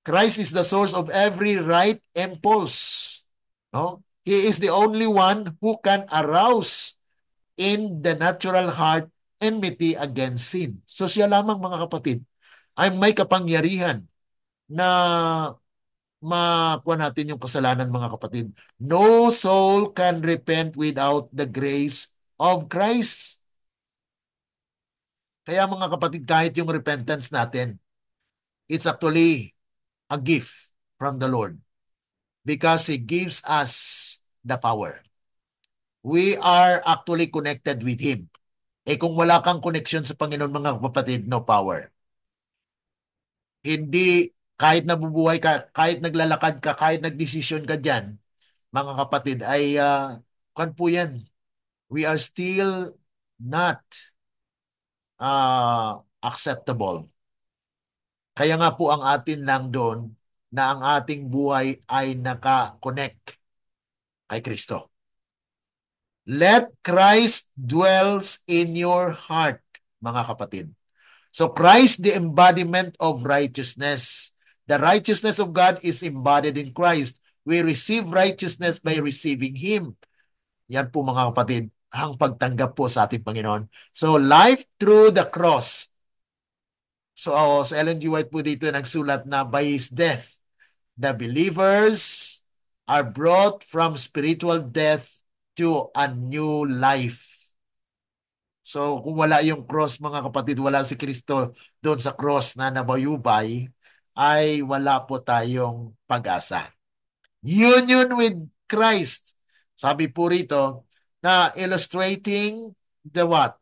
Christ is the source of every right impulse. No? He is the only one who can arouse in the natural heart enmity against sin. So siya lamang, mga kapatid, ay may kapangyarihan na makuha natin yung kasalanan, mga kapatid. No soul can repent without the grace of Christ. Kaya mga kapatid, kahit yung repentance natin, it's actually a gift from the Lord because He gives us the power. We are actually connected with Him. Kung wala kang connection sa Panginoon mga kapatid, no power. Hindi, kahit nabubuhay ka, kahit naglalakad ka, kahit nagdesisyon ka dyan, mga kapatid, ay kan po yan. We are still not acceptable. Kaya nga po ang atin lang doon na ang ating buhay ay naka-connect kay Kristo. Let Christ dwells in your heart, mga kapatid. So Christ, the embodiment of righteousness. The righteousness of God is embodied in Christ. We receive righteousness by receiving Him. Yan po mga kapatid, ang pagtanggap po sa ating Panginoon. So life through the cross. So sa Ellen G. White po dito nagsulat na by His death, the believers are brought from spiritual death to a new life. So kung wala yung cross mga kapatid, wala si Kristo doon sa cross na nabayubay, ay wala po tayong pag-asa. Union with Christ. Sabi po rito na illustrating the what?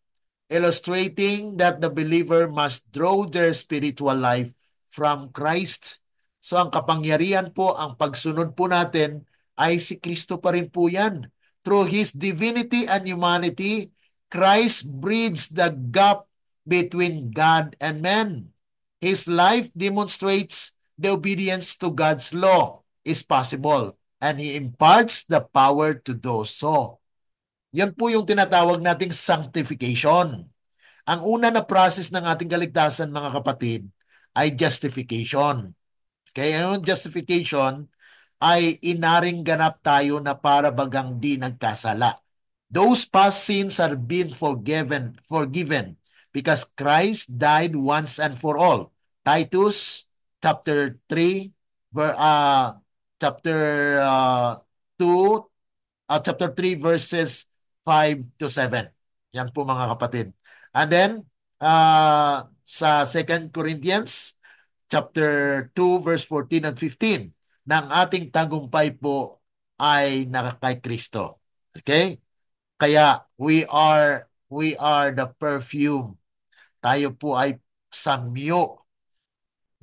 Illustrating that the believer must draw their spiritual life from Christ. So ang kapangyarihan po, ang pagsunod po natin ay si Kristo pa rin po yan. Through His divinity and humanity, Christ bridges the gap between God and man. His life demonstrates the obedience to God's law is possible and He imparts the power to do so. Yan po yung tinatawag nating sanctification. Ang una na process ng ating kaligtasan, mga kapatid, ay justification. Kaya yung justification ay inaring ganap tayo na para bagang di nagkasala. Those past sins are being forgiven because Christ died once and for all. Titus chapter 3 chapter 2 chapter 3 verses 5 to 7. Yan po mga kapatid. And then sa 2 Corinthians chapter 2 verse 14 and 15 na ang ating tagumpay po ay nakakay Kristo. Okay? Kaya we are the perfume. Tayo po ay samyo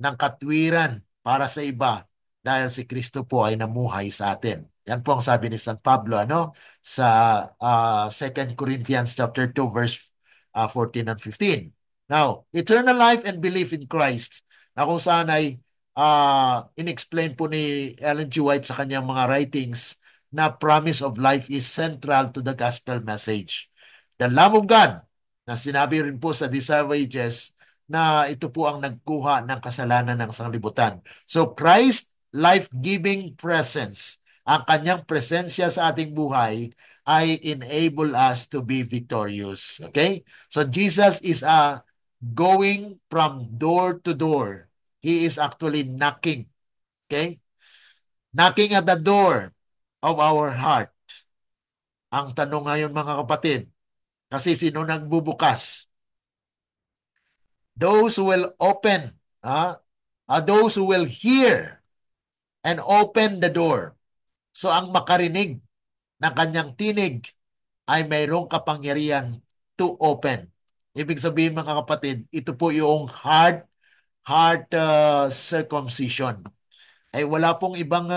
ng katwiran para sa iba dahil si Kristo po ay namuhay sa atin. Yan po ang sabi ni San Pablo sa 2 Corinthians chapter 2 verse 14 and 15. Now, eternal life and belief in Christ na kung saan ay in-explain po ni Ellen G. White sa kanyang mga writings na promise of life is central to the gospel message. The Lamb of God na sinabi rin po sa Desire of Ages na ito po ang nagkuha ng kasalanan ng sanglibutan. So Christ life-giving presence, ang kanyang presensya sa ating buhay ay enable us to be victorious. Okay? So Jesus is going from door to door. He is actually knocking. Okay? Knocking at the door of our heart. Ang tanong ngayon mga kapatid, kasi sino nagbubukas? Those who will open, those who will hear and open the door. So ang makarinig ng kanyang tinig ay mayroong kapangyarihan to open. Ibig sabihin mga kapatid, ito po yung heart circumcision. Ay wala pong ibang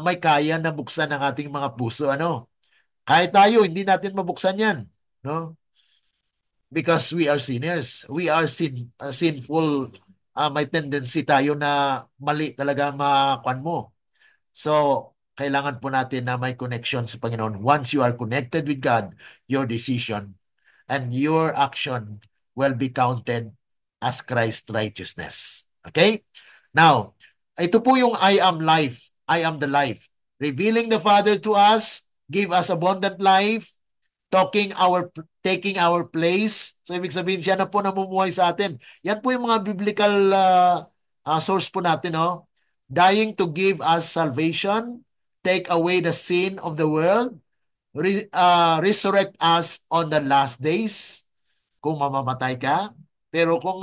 may kaya na buksan ng ating mga puso. Kahit tayo, hindi natin mabuksan yan. No? Because we are sinners. We are sinful. May tendency tayo na mali talaga makuan mo. So, kailangan po natin na may connection sa Panginoon. Once you are connected with God, your decision and your action will be counted as Christ's righteousness. Okay? Now, ito po yung I am life. I am the life. Revealing the Father to us, give us abundant life, taking our place. So, ibig sabihin, siya na po namumuhay sa atin. Yan po yung mga biblical source po natin, no? Dying to give us salvation, take away the sin of the world, resurrect us on the last days. kung mamamatay ka. Pero kung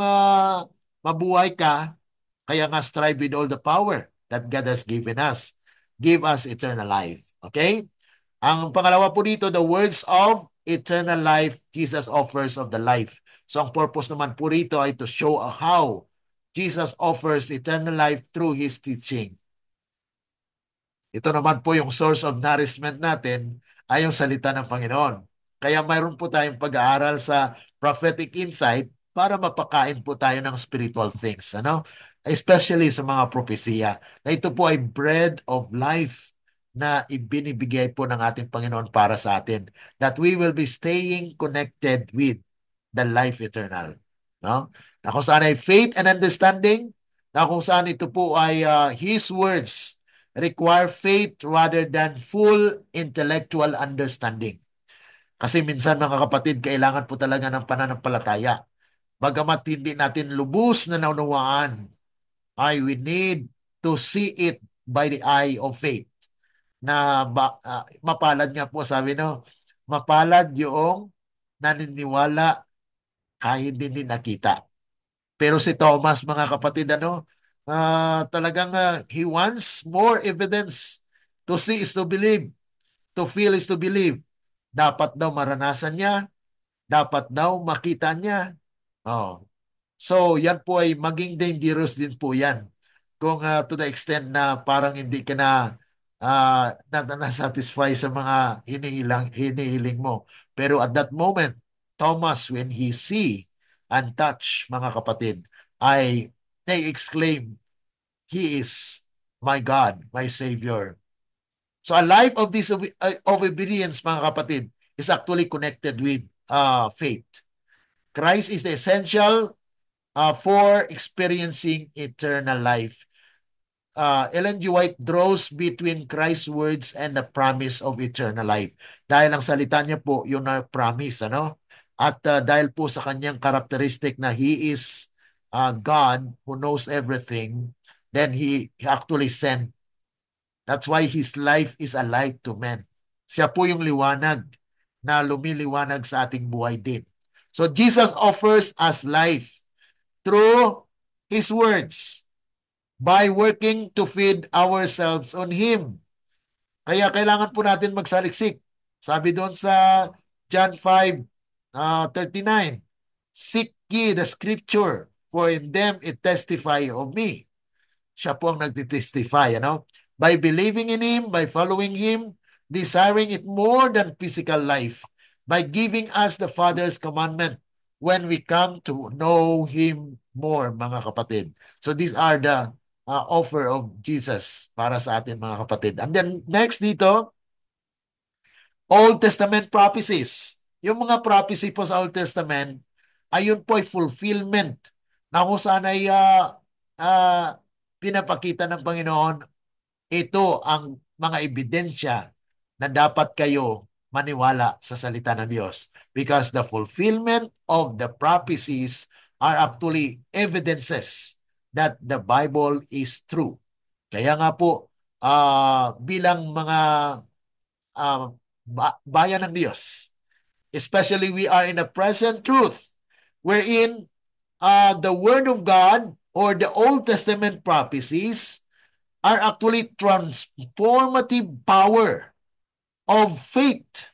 mabuhay ka, kaya nga strive with all the power that God has given us. Give us eternal life. Okay? Ang pangalawa po dito, the words of eternal life Jesus offers of the life. So ang purpose naman po rito ay to show how Jesus offers eternal life through His teaching. Ito naman po yung source of nourishment natin ay yung salita ng Panginoon. Kaya mayroon po tayong pag-aaral sa prophetic insight para mapakain po tayo ng spiritual things. Ano? Especially sa mga propesiya. Na ito po ay bread of life na ibinibigay po ng ating Panginoon para sa atin. That we will be staying connected with the life eternal. No? Na kung saan ay faith and understanding, na kung saan ito po ay His words require faith rather than full intellectual understanding. Kasi minsan mga kapatid, kailangan po talaga ng pananampalataya. Bagamat hindi natin lubos na naunawaan, we need to see it by the eye of faith. Na mapalad nga po, sabi no, mapalad yung naniniwala kahit hindi nakita. Pero si Thomas, mga kapatid, talagang he wants more evidence. To see is to believe. To feel is to believe. Dapat daw maranasan niya. Dapat daw makita niya. Oh. So, yan po ay maging dangerous din po yan. Kung to the extent na parang hindi ka na-satisfy sa mga hinihiling mo. Pero at that moment, Thomas, when he see and touch, mga kapatid, they exclaim, He is my God, my Savior. So a life of this of obedience, mga kapatid, is actually connected with faith. Christ is the essential for experiencing eternal life. Ellen G. White draws between Christ's words and the promise of eternal life. Dahil ang salita niya po, yun na promise, ano? At dahil po sa kanyang characteristic na He is God who knows everything, then He actually sent. That's why His life is a light to men. Siya po yung liwanag na lumiliwanag sa ating buhay din. So Jesus offers us life through His words, by working to feed ourselves on Him. Kaya kailangan po natin magsaliksik. Sabi doon sa John 5:39, seek ye the scripture, for in them it testify of me. Siya po ang nagtitestify, by believing in Him, by following Him, desiring it more than physical life, by giving us the Father's commandment when we come to know Him more, mga kapatid. So these are the offer of Jesus para sa atin, mga kapatid. And then next dito, Old Testament prophecies. Yung mga prophecy po sa Old Testament, ayun po ay fulfillment na kung saan ay pinapakita ng Panginoon, ito ang mga ebidensya na dapat kayo maniwala sa salita ng Diyos. Because the fulfillment of the prophecies are actually evidences that the Bible is true. Kaya nga po, bilang mga bayan ng Diyos, especially we are in a present truth wherein the Word of God or the Old Testament prophecies are actually transformative power of faith.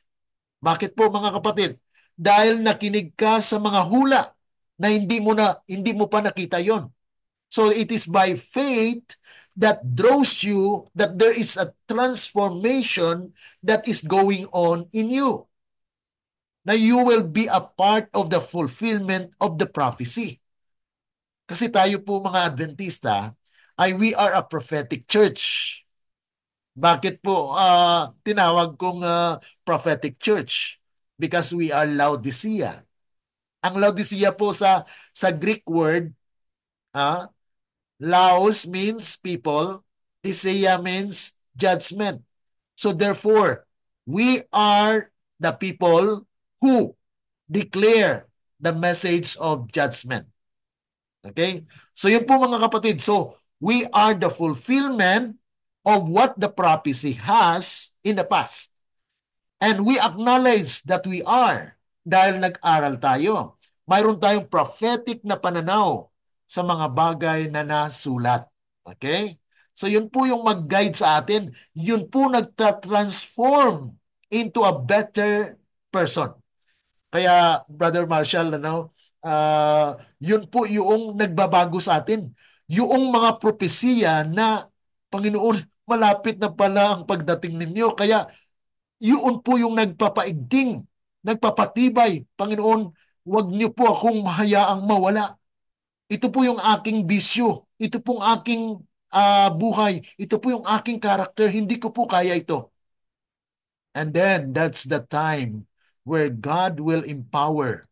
Bakit po, mga kapatid? Dahil nakinig ka sa mga hula na hindi mo pa nakita yon. So it is by faith that draws you, that there is a transformation that is going on in you. Na you will be a part of the fulfillment of the prophecy. Kasi tayo po, mga Adventista, we are a prophetic church. Bakit po tinawag kong prophetic church? Because we are Laodicea. Ang Laodicea po sa Greek word, Laos means people, Dicea means judgment. So therefore, we are the people who declare the message of judgment. Okay? So yun po, mga kapatid. So we are the fulfillment of what the prophecy has in the past. And we acknowledge that we are dahil nag-aral tayo. mayroon tayong prophetic na pananaw sa mga bagay na nasulat. Okay? So yun po yung mag-guide sa atin. Yun po nagta-transform into a better person. Kaya, Brother Marshall, yun po yung nagbabago sa atin. Yung mga propesiya na, Panginoon, malapit na pala ang pagdating ninyo. Kaya, yun po yung nagpapaigting, nagpapatibay. Panginoon, huwag niyo po akong mahayaang mawala. Ito po yung aking bisyo. Ito pong aking buhay. Ito po yung aking karakter. Hindi ko po kaya ito. And then, that's the time where God will empower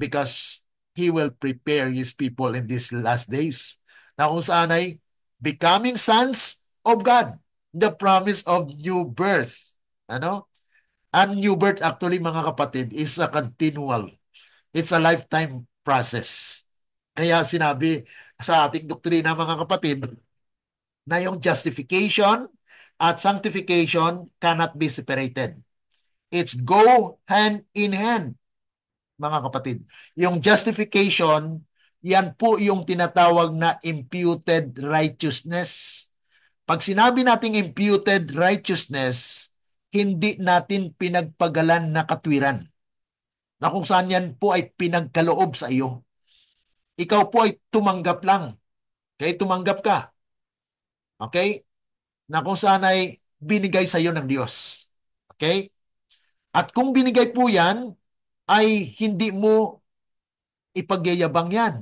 because He will prepare His people in these last days. Na kung saan ay becoming sons of God. The promise of new birth. Ano? And new birth actually, mga kapatid, is a continual. It's a lifetime process. Kaya sinabi sa ating doktrina, mga kapatid, na yung justification at sanctification cannot be separated. It's go hand in hand, mga kapatid. Yung justification, yan po yung tinatawag na imputed righteousness. Pag sinabi nating imputed righteousness, hindi natin pinagpagalan na katwiran. Na kung saan yan po ay pinagkaloob sa iyo. Ikaw po ay tumanggap lang. Okay? Tumanggap ka. Okay? Na kung saan ay binigay sa iyo ng Diyos. Okay? At kung binigay po yan, ay hindi mo ipagyayabang yan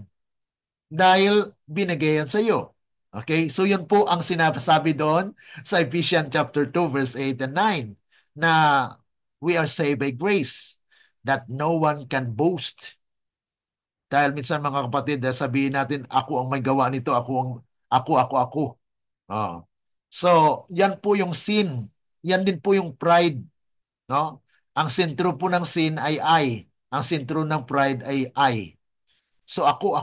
dahil binigay yan sa iyo. Okay? So yun po ang sinasabi doon sa Ephesians chapter 2 verse 8 and 9 na we are saved by grace that no one can boast. Dahil minsan, mga kapatid, sabihin natin, ako ang may gawa nito, ako. Oh. So, yan po yung sin. Yan din po yung pride. No? Ang sentro po ng sin ay I. Ang sentro ng pride ay I. So, ako.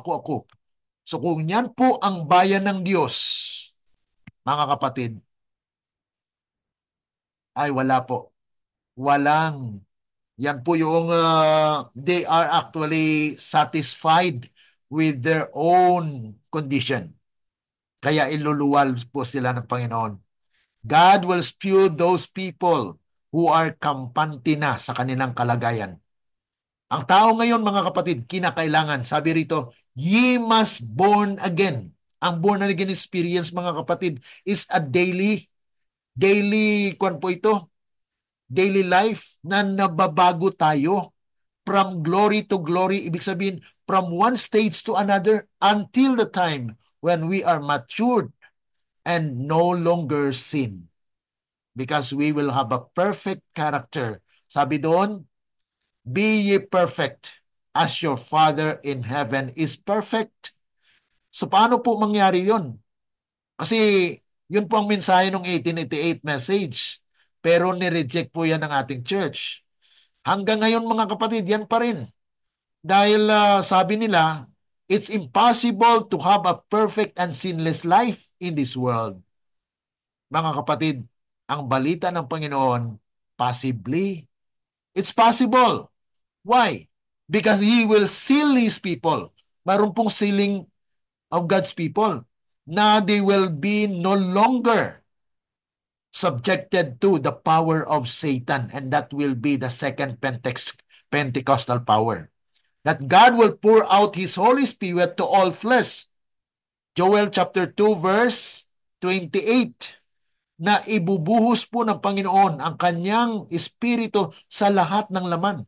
So, kung yan po ang bayan ng Diyos, mga kapatid, ay wala po. Walang. Yan po yung they are actually satisfied with their own condition. Kaya iluluwal po sila ng Panginoon. God will spew those people who are kampante na sa kanilang kalagayan. Ang tao ngayon, mga kapatid, kinakailangan, sabi rito, ye must born again. Ang born again experience, mga kapatid, is a kwan po ito, daily life na nababago tayo from glory to glory. Ibig sabihin, from one stage to another until the time when we are matured and no longer sin. Because we will have a perfect character. Sabi doon, be ye perfect as your Father in heaven is perfect. So paano po mangyari yun? Kasi yun po ang mensahe ng 1888 message. Pero nireject po yan ng ating church. Hanggang ngayon, mga kapatid, yan pa rin. Dahil sabi nila, it's impossible to have a perfect and sinless life in this world. Mga kapatid, ang balita ng Panginoon, possibly, it's possible. Why? Because He will seal His people. Mayroon pong sealing of God's people na they will be no longer subjected to the power of Satan, and that will be the second Pentecostal power. That God will pour out His Holy Spirit to all flesh. Joel chapter 2 verse 28, na ibubuhos po ng Panginoon ang kanyang espiritu sa lahat ng laman.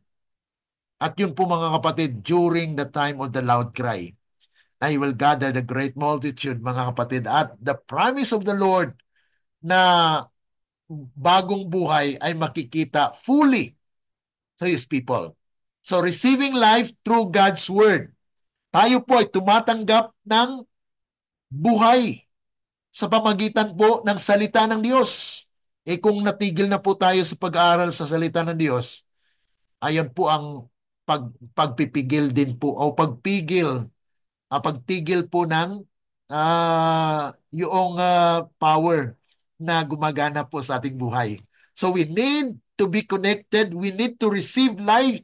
At yun po, mga kapatid, during the time of the loud cry. I will gather the great multitude, mga kapatid, at the promise of the Lord na bagong buhay ay makikita fully sa His people. So, receiving life through God's Word. Tayo po ay tumatanggap ng buhay sa pamagitan po ng salita ng Diyos. Kung natigil na po tayo sa pag-aaral sa salita ng Diyos, ayan po ang pagpipigil din po o pagtigil po ng yung power na gumagana po sa ating buhay. So we need to be connected. We need to receive life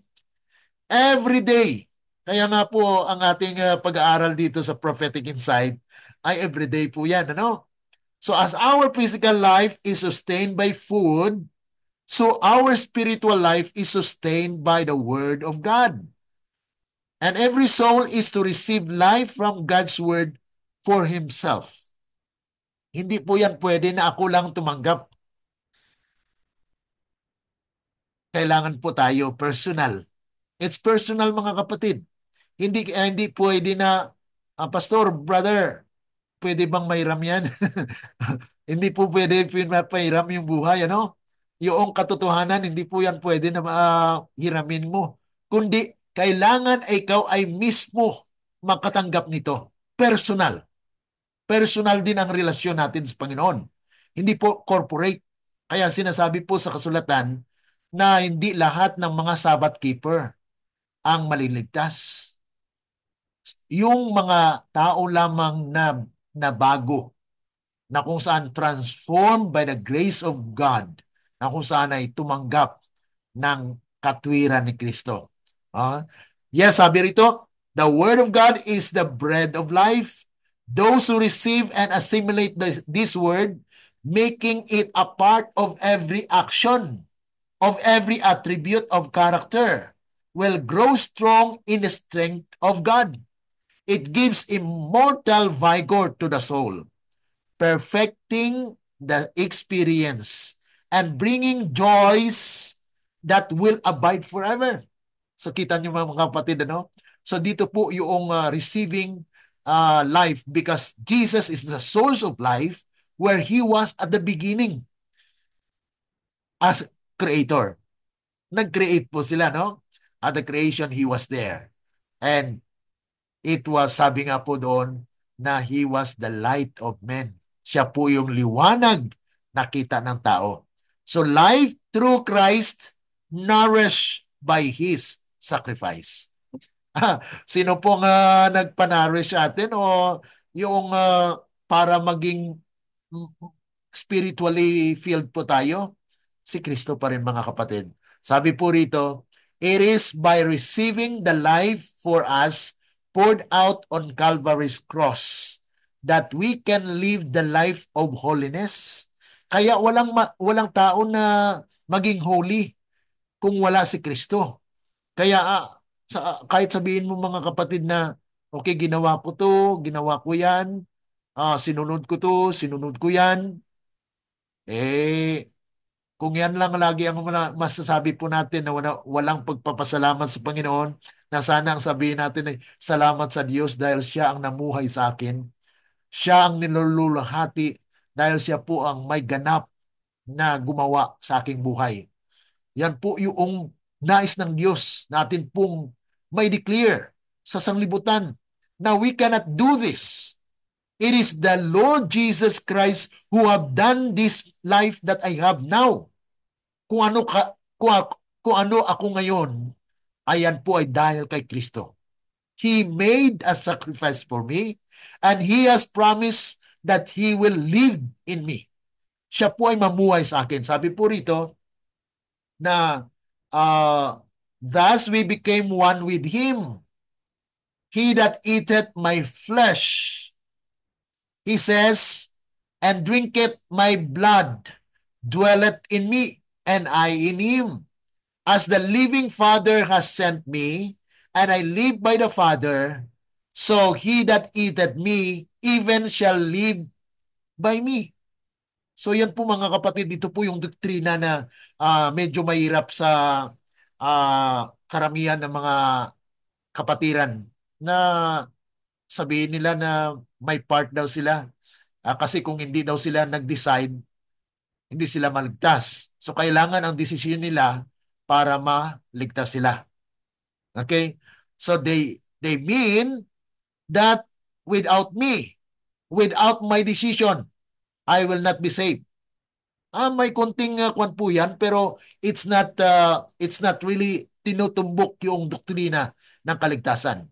every day. Kaya nga po ang ating pag-aaral dito sa Prophetic Insight ay everyday po yan. Ano? So as our physical life is sustained by food, so our spiritual life is sustained by the Word of God. And every soul is to receive life from God's Word for himself. Hindi po yan pwede na ako lang tumanggap. Kailangan po tayo personal. It's personal mga kapatid. Hindi pwede na, Pastor, brother, pwede bang mairam yan? Hindi po pwede pinapairam yung buhay, ano? Yung katotohanan, hindi po yan pwede na hiramin mo. Kundi, kailangan ikaw ay mismo makatanggap nito. Personal. Personal din ang relasyon natin sa Panginoon. Hindi po corporate. Kaya sinasabi po sa kasulatan na hindi lahat ng mga Sabbath keeper ang maliligtas. Yung mga tao lamang na bago, na kung saan transformed by the grace of God, na kung saan ay tumanggap ng katwiran ni Kristo. Yes, sabi rito, the Word of God is the bread of life. Those who receive and assimilate this Word, making it a part of every action, of every attribute of character, will grow strong in the strength of God. It gives immortal vigor to the soul, perfecting the experience and bringing joys that will abide forever. So kita nyo mga kapatid, ano? So dito po yung receiving life, because Jesus is the source of life where He was at the beginning as creator. Nag-create po sila, no? At the creation, He was there. And it was, sabi nga po doon, na He was the light of men. Siya po yung liwanag na kita ng tao. So life through Christ, nourished by His sacrifice. Sino pong nagpanarish atin, o yung para maging spiritually filled po tayo? Si Kristo pa rin mga kapatid. Sabi po rito, it is by receiving the life for us poured out on Calvary's cross that we can live the life of holiness. Kaya walang tao na maging holy kung wala si Kristo. Kaya kahit sabihin mo mga kapatid na, okay, ginawa ko to, ginawa ko yan, sinunod ko to, sinunod ko yan, kung yan lang lagi ang masasabi po natin na walang pagpapasalamat sa Panginoon, na sana ang sabihin natin ay salamat sa Diyos dahil siya ang namuhay sa akin. Siya ang nilululahati dahil siya po ang may ganap na gumawa sa aking buhay. Yan po yung nais ng Diyos natin pong may declare sa sanglibutan na we cannot do this. It is the Lord Jesus Christ who have done this life that I have now. Kung ano kung ano ako ngayon, ayan po ay dahil kay Kristo. He made a sacrifice for me, and He has promised that He will live in me. Siya po ay mamuhay sa akin. Sabi po rito na thus we became one with Him. He that eateth my flesh, He says, and drinketh my blood, dwelleth in me, and I in him. As the living Father has sent me, and I live by the Father, so he that eateth me, even shall live by me. So yan po mga kapatid, dito po yung doktrina na medyo mahirap sa karamihan ng mga kapatiran, na sabihin nila na may part daw sila. Kasi kung hindi daw sila nag-decide, hindi sila maligtas. So kailangan ang desisyon nila para maligtas sila. Okay? So they mean that without me, without my decision, I will not be saved. May konting kwan po yan, pero it's not really tinutumbok yung doktrina ng kaligtasan.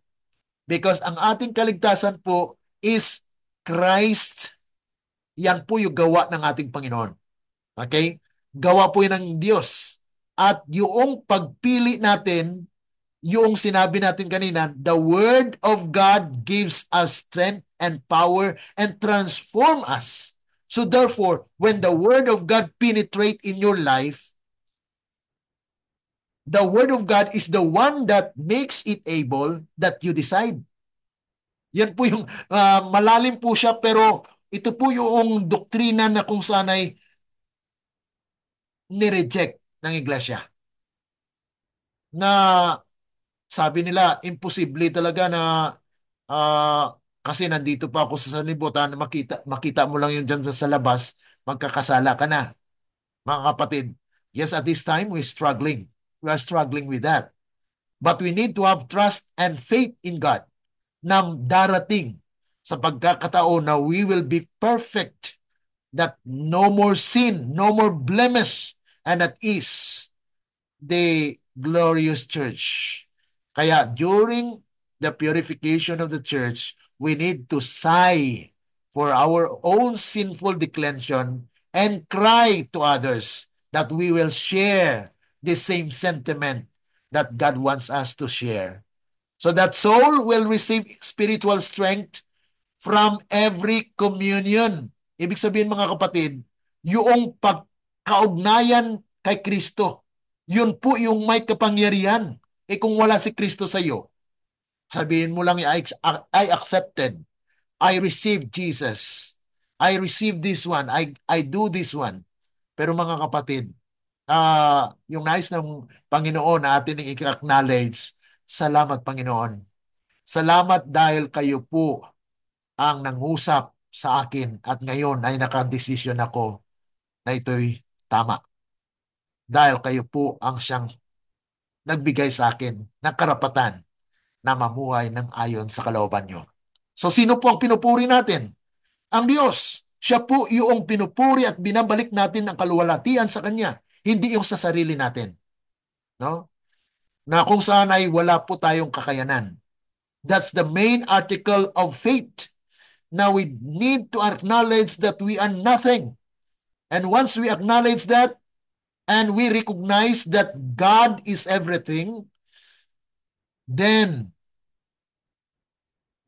Because ang ating kaligtasan po is Christ. Yan po yung gawa ng ating Panginoon. Okay? Gawa po yan ng Diyos. At yung pagpili natin yung sinabi natin kanina, the Word of God gives us strength and power and transform us. So therefore, when the Word of God penetrate in your life, the Word of God is the one that makes it able that you decide. Yan po yung malalim po siya, pero ito po yung doktrina na kung saan ay nireject ng iglesia. Na sabi nila, imposible talaga na kasi nandito pa ako sa sanlibutan, makita mo lang yun dyan sa labas, magkakasala ka na. Mga kapatid, yes, at this time, we're struggling. We are struggling with that. But we need to have trust and faith in God na darating sa pagkakataon na we will be perfect, that no more sin, no more blemish, and at ease the glorious church. Kaya during the purification of the church, we need to sigh for our own sinful declension and cry to others that we will share the same sentiment that God wants us to share. So that soul will receive spiritual strength from every communion. Ibig sabihin mga kapatid, yung pagkaugnayan kay Kristo, yun po yung may kapangyarihan. Kung wala si Kristo sa iyo, sabihin mo lang, I accepted. I received Jesus. I received this one. I do this one. Pero mga kapatid, yung nais ng Panginoon na atin i-acknowledge, salamat Panginoon. Salamat dahil kayo po ang nangusap sa akin at ngayon ay nakadesisyon ako na ito'y tama. Dahil kayo po ang siyang nagbigay sa akin ng karapatan na mamuhay ng ayon sa kalooban nyo. So sino po ang pinupuri natin? Ang Diyos. Siya po yung pinupuri at binabalik natin ang kaluwalhatian sa Kanya, hindi yung sa sarili natin. No? Na kung saan ay wala po tayong kakayanan. That's the main article of faith. Now we need to acknowledge that we are nothing. And once we acknowledge that and we recognize that God is everything, then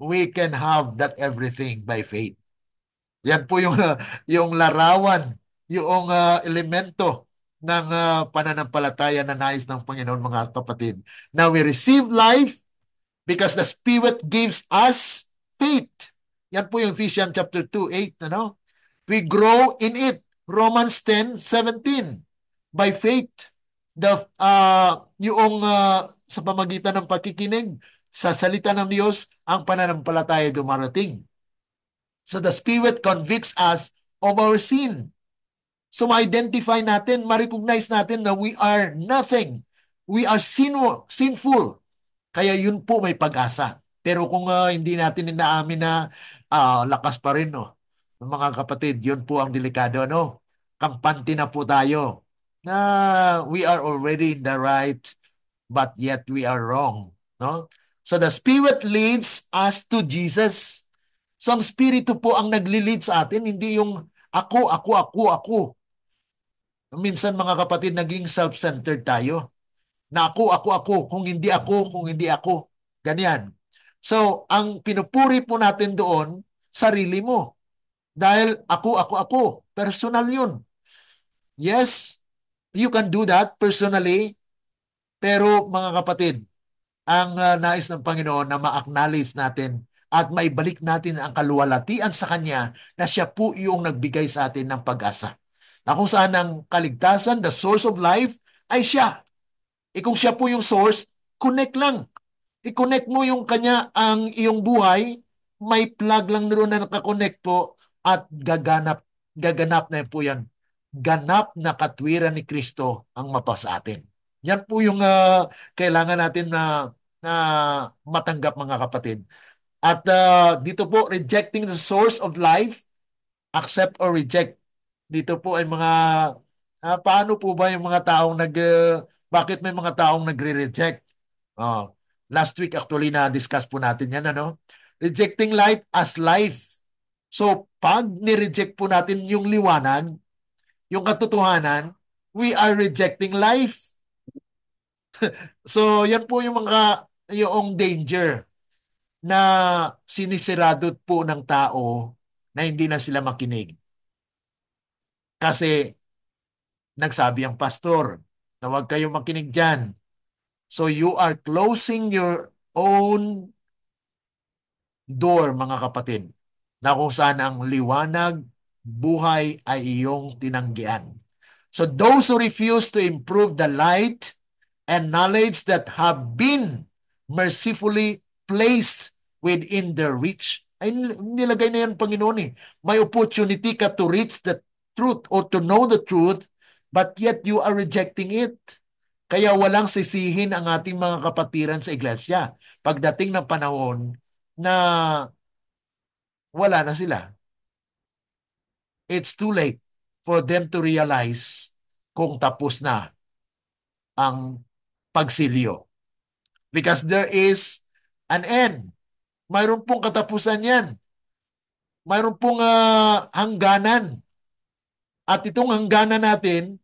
we can have that everything by faith. Yan po yung yung larawan, yung elemento ng pananampalataya na nais ng Panginoon, mga kapatid. Now we receive life because the Spirit gives us faith. Yan po yung Ephesians chapter 2:8, ano? We grow in it. Romans 10:17. By faith, sa pamagitan ng pakikinig sa salita ng Diyos, ang pananampalataya dumarating. So the Spirit convicts us of our sin. So ma-identify natin, ma-recognize natin na we are nothing. We are sinful. Kaya yun po may pag-asa. Pero kung hindi natin inaamin na lakas pa rin, no? Mga kapatid, yun po ang delikado, no? Kampante na po tayo na we are already in the right, but yet we are wrong, no? So the Spirit leads us to Jesus. So ang Spirito po ang nagli-lead sa atin, hindi yung ako. Minsan mga kapatid, naging self-centered tayo. Na ako, kung hindi ako. Ganyan. So, ang pinupuri po natin doon, sarili mo. Dahil ako. Personal yun. Yes, you can do that personally. Pero mga kapatid, ang nais ng Panginoon na ma-acknowledge natin at maibalik natin ang kaluwalhatian sa Kanya na siya po yung nagbigay sa atin ng pag-asa. Na kung saan ang kaligtasan, the source of life, ay siya. Kung siya po yung source, connect lang. I-connect mo yung ang iyong buhay, may plug lang doon na nakakonect po at gaganap na po yan. Ganap na katwiran ni Kristo ang mapa sa atin. Yan po yung kailangan natin na matanggap, mga kapatid. At dito po, rejecting the source of life, accept or reject. Dito po ay mga, paano po ba yung mga taong bakit may mga taong nagre-reject? Oh, last week actually na-discuss po natin yan, ano? Rejecting light as life. So, pag ni-reject po natin yung liwanag, yung katotohanan, we are rejecting life. So, yan po yung danger na sinisirado po ng tao na hindi na sila makinig. Kasi nagsabi ang pastor na huwag kayong makinig dyan. So you are closing your own door, mga kapatid, na kung saan ang liwanag, buhay ay iyong tinanggian. So those who refuse to improve the light and knowledge that have been mercifully placed within their reach, ay nilagay na yan, Panginoon eh. May opportunity ka to reach the truth or to know the truth, but yet you are rejecting it. Kaya walang sisihin ang ating mga kapatiran sa iglesia pagdating ng panahon na wala na sila. It's too late for them to realize kung tapos na ang pagsilyo. Because there is an end. Mayroon pong katapusan yan. Mayroon pong hangganan. At itong hangganan natin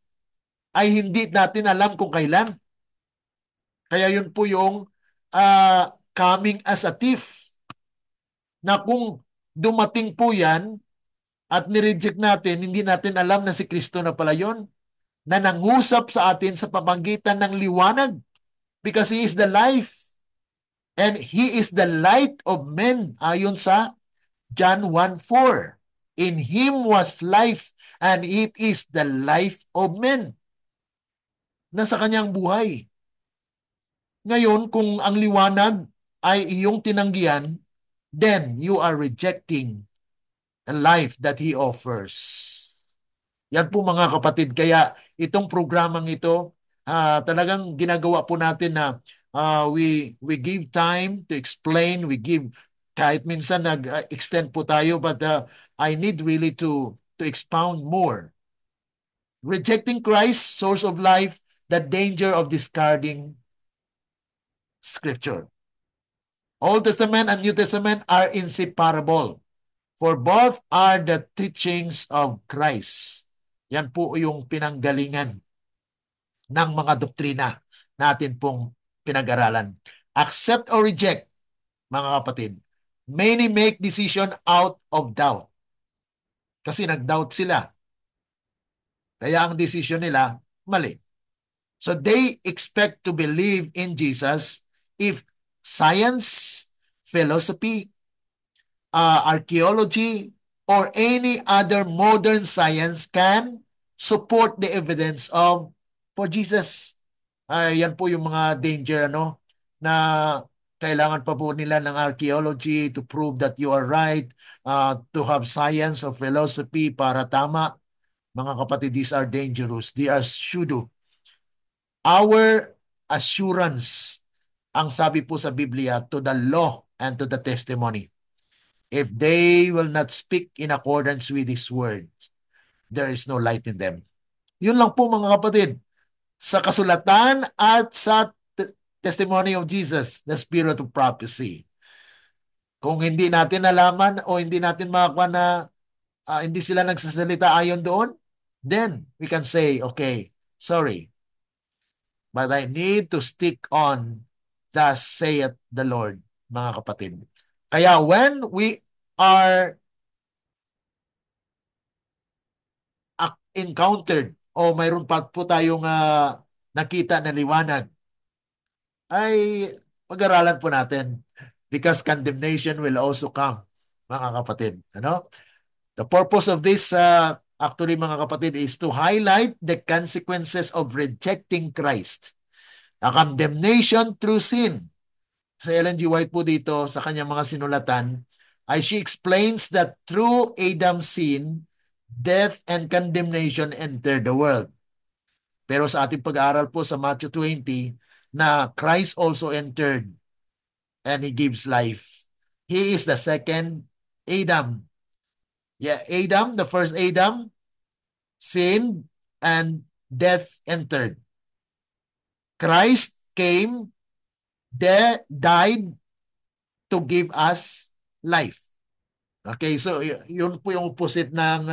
ay hindi natin alam kung kailan. Kaya yun po yung coming as a thief. Na kung dumating po yan at nireject natin, hindi natin alam na si Kristo na pala yun, na nangusap sa atin sa pamamagitan ng liwanag because He is the life and He is the light of men ayon sa John 1:4. In Him was life and it is the life of men. Nasa kanyang buhay. Ngayon, kung ang liwanag ay iyong tinanggihan, then you are rejecting the life that He offers. Yan po mga kapatid. Kaya itong programang ito, talagang ginagawa po natin na we give time to explain, we give, kahit minsan nag-extend po tayo, but I need really to expound more. Rejecting Christ, source of life, the danger of discarding Scripture. Old Testament and New Testament are inseparable, for both are the teachings of Christ. Yan po yung pinanggalingan ng mga doktrina natin pong pinag-aralan. Accept or reject, mga kapatid. Many make decision out of doubt. Kasi nag-doubt sila. Kaya ang decision nila, mali. So they expect to believe in Jesus if science, philosophy, archaeology, or any other modern science can support the evidence for Jesus. Yan po yung mga danger na kailangan pa po nila ng archaeology to prove that you are right, to have science or philosophy para tama. Mga kapatid, these are dangerous. They are pseudo. Our assurance, ang sabi po sa Biblia, to the law and to the testimony. If they will not speak in accordance with His word, there is no light in them. Yun lang po mga kapatid. Sa kasulatan at sa testimony of Jesus, the spirit of prophecy. Kung hindi natin nalaman o hindi natin makakuha na hindi sila nagsasalita ayon doon, then we can say, okay, sorry, but I need to stick on thus saith the Lord, mga kapatid. Kaya when we are encountered o mayroon pa po tayong nakita na liwanag, ay pag-aralan po natin because condemnation will also come, mga kapatid. The purpose of this actually, mga kapatid, is to highlight the consequences of rejecting Christ. A condemnation through sin. Sa Ellen G. White po dito sa kanyang mga sinulatan, ay she explains that through Adam's sin, death and condemnation entered the world. Pero sa ating pag-aaral po sa Matthew 20, na Christ also entered and He gives life. He is the second Adam. Yeah, Adam, the first Adam, sinned and death entered. Christ came, died to give us life. Okay, so yun po yung opposite ng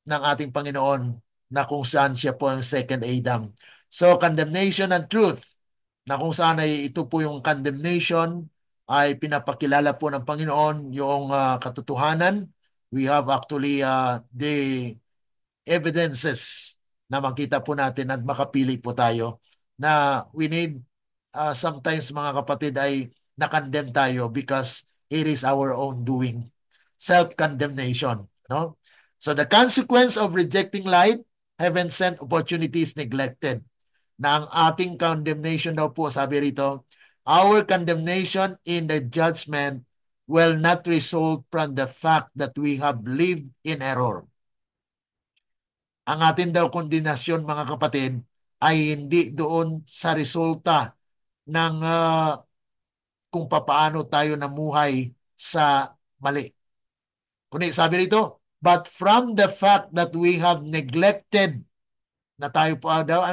ating Panginoon, na kung saan siya po ang second Adam. So condemnation and truth, na kung saan ay ito po yung condemnation ay pinapakilala po ng Panginoon yung katotohanan. We have actually the evidences na makita po natin at makapili po tayo na we need sometimes mga kapatid ay na-condemn tayo because it is our own doing. Self-condemnation. No? So the consequence of rejecting light, heaven sent opportunities neglected. Na ang ating condemnation daw po, sabi rito, our condemnation in the judgment will not result from the fact that we have lived in error. Ang atin daw kondinasyon mga kapatid ay hindi doon sa resulta ng kung papaano tayo namuhay sa mali. Kundi sabi rito, but from the fact that we have neglected, na tayo po daw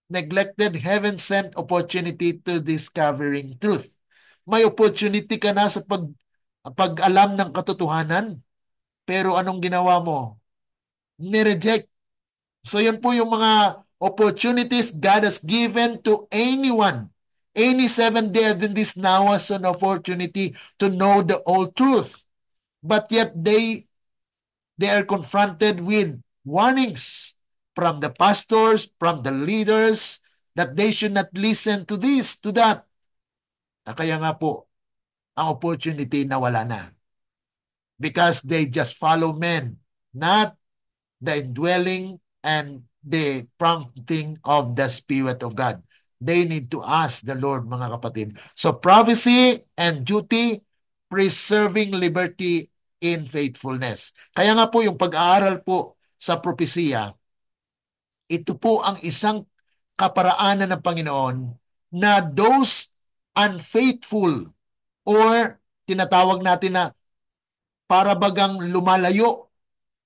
neglected heaven-sent opportunity to discovering truth. May opportunity ka na sa pag-alam ng katotohanan, pero anong ginawa mo? Nireject. So yun po yung mga opportunities God has given to anyone. Any Seventh-day Adventist now has an opportunity to know the whole truth. But yet they are confronted with warnings from the pastors, from the leaders, that they should not listen to this, to that. Kaya nga po, ang opportunity nawala na. Because they just follow men, not the indwelling and the prompting of the Spirit of God. They need to ask the Lord, mga kapatid. So prophecy and duty, preserving liberty in faithfulness. Kaya nga po yung pag-aaral po sa propesiya, ito po ang isang kaparaanan ng Panginoon na those unfaithful or tinatawag natin na para bagang lumalayo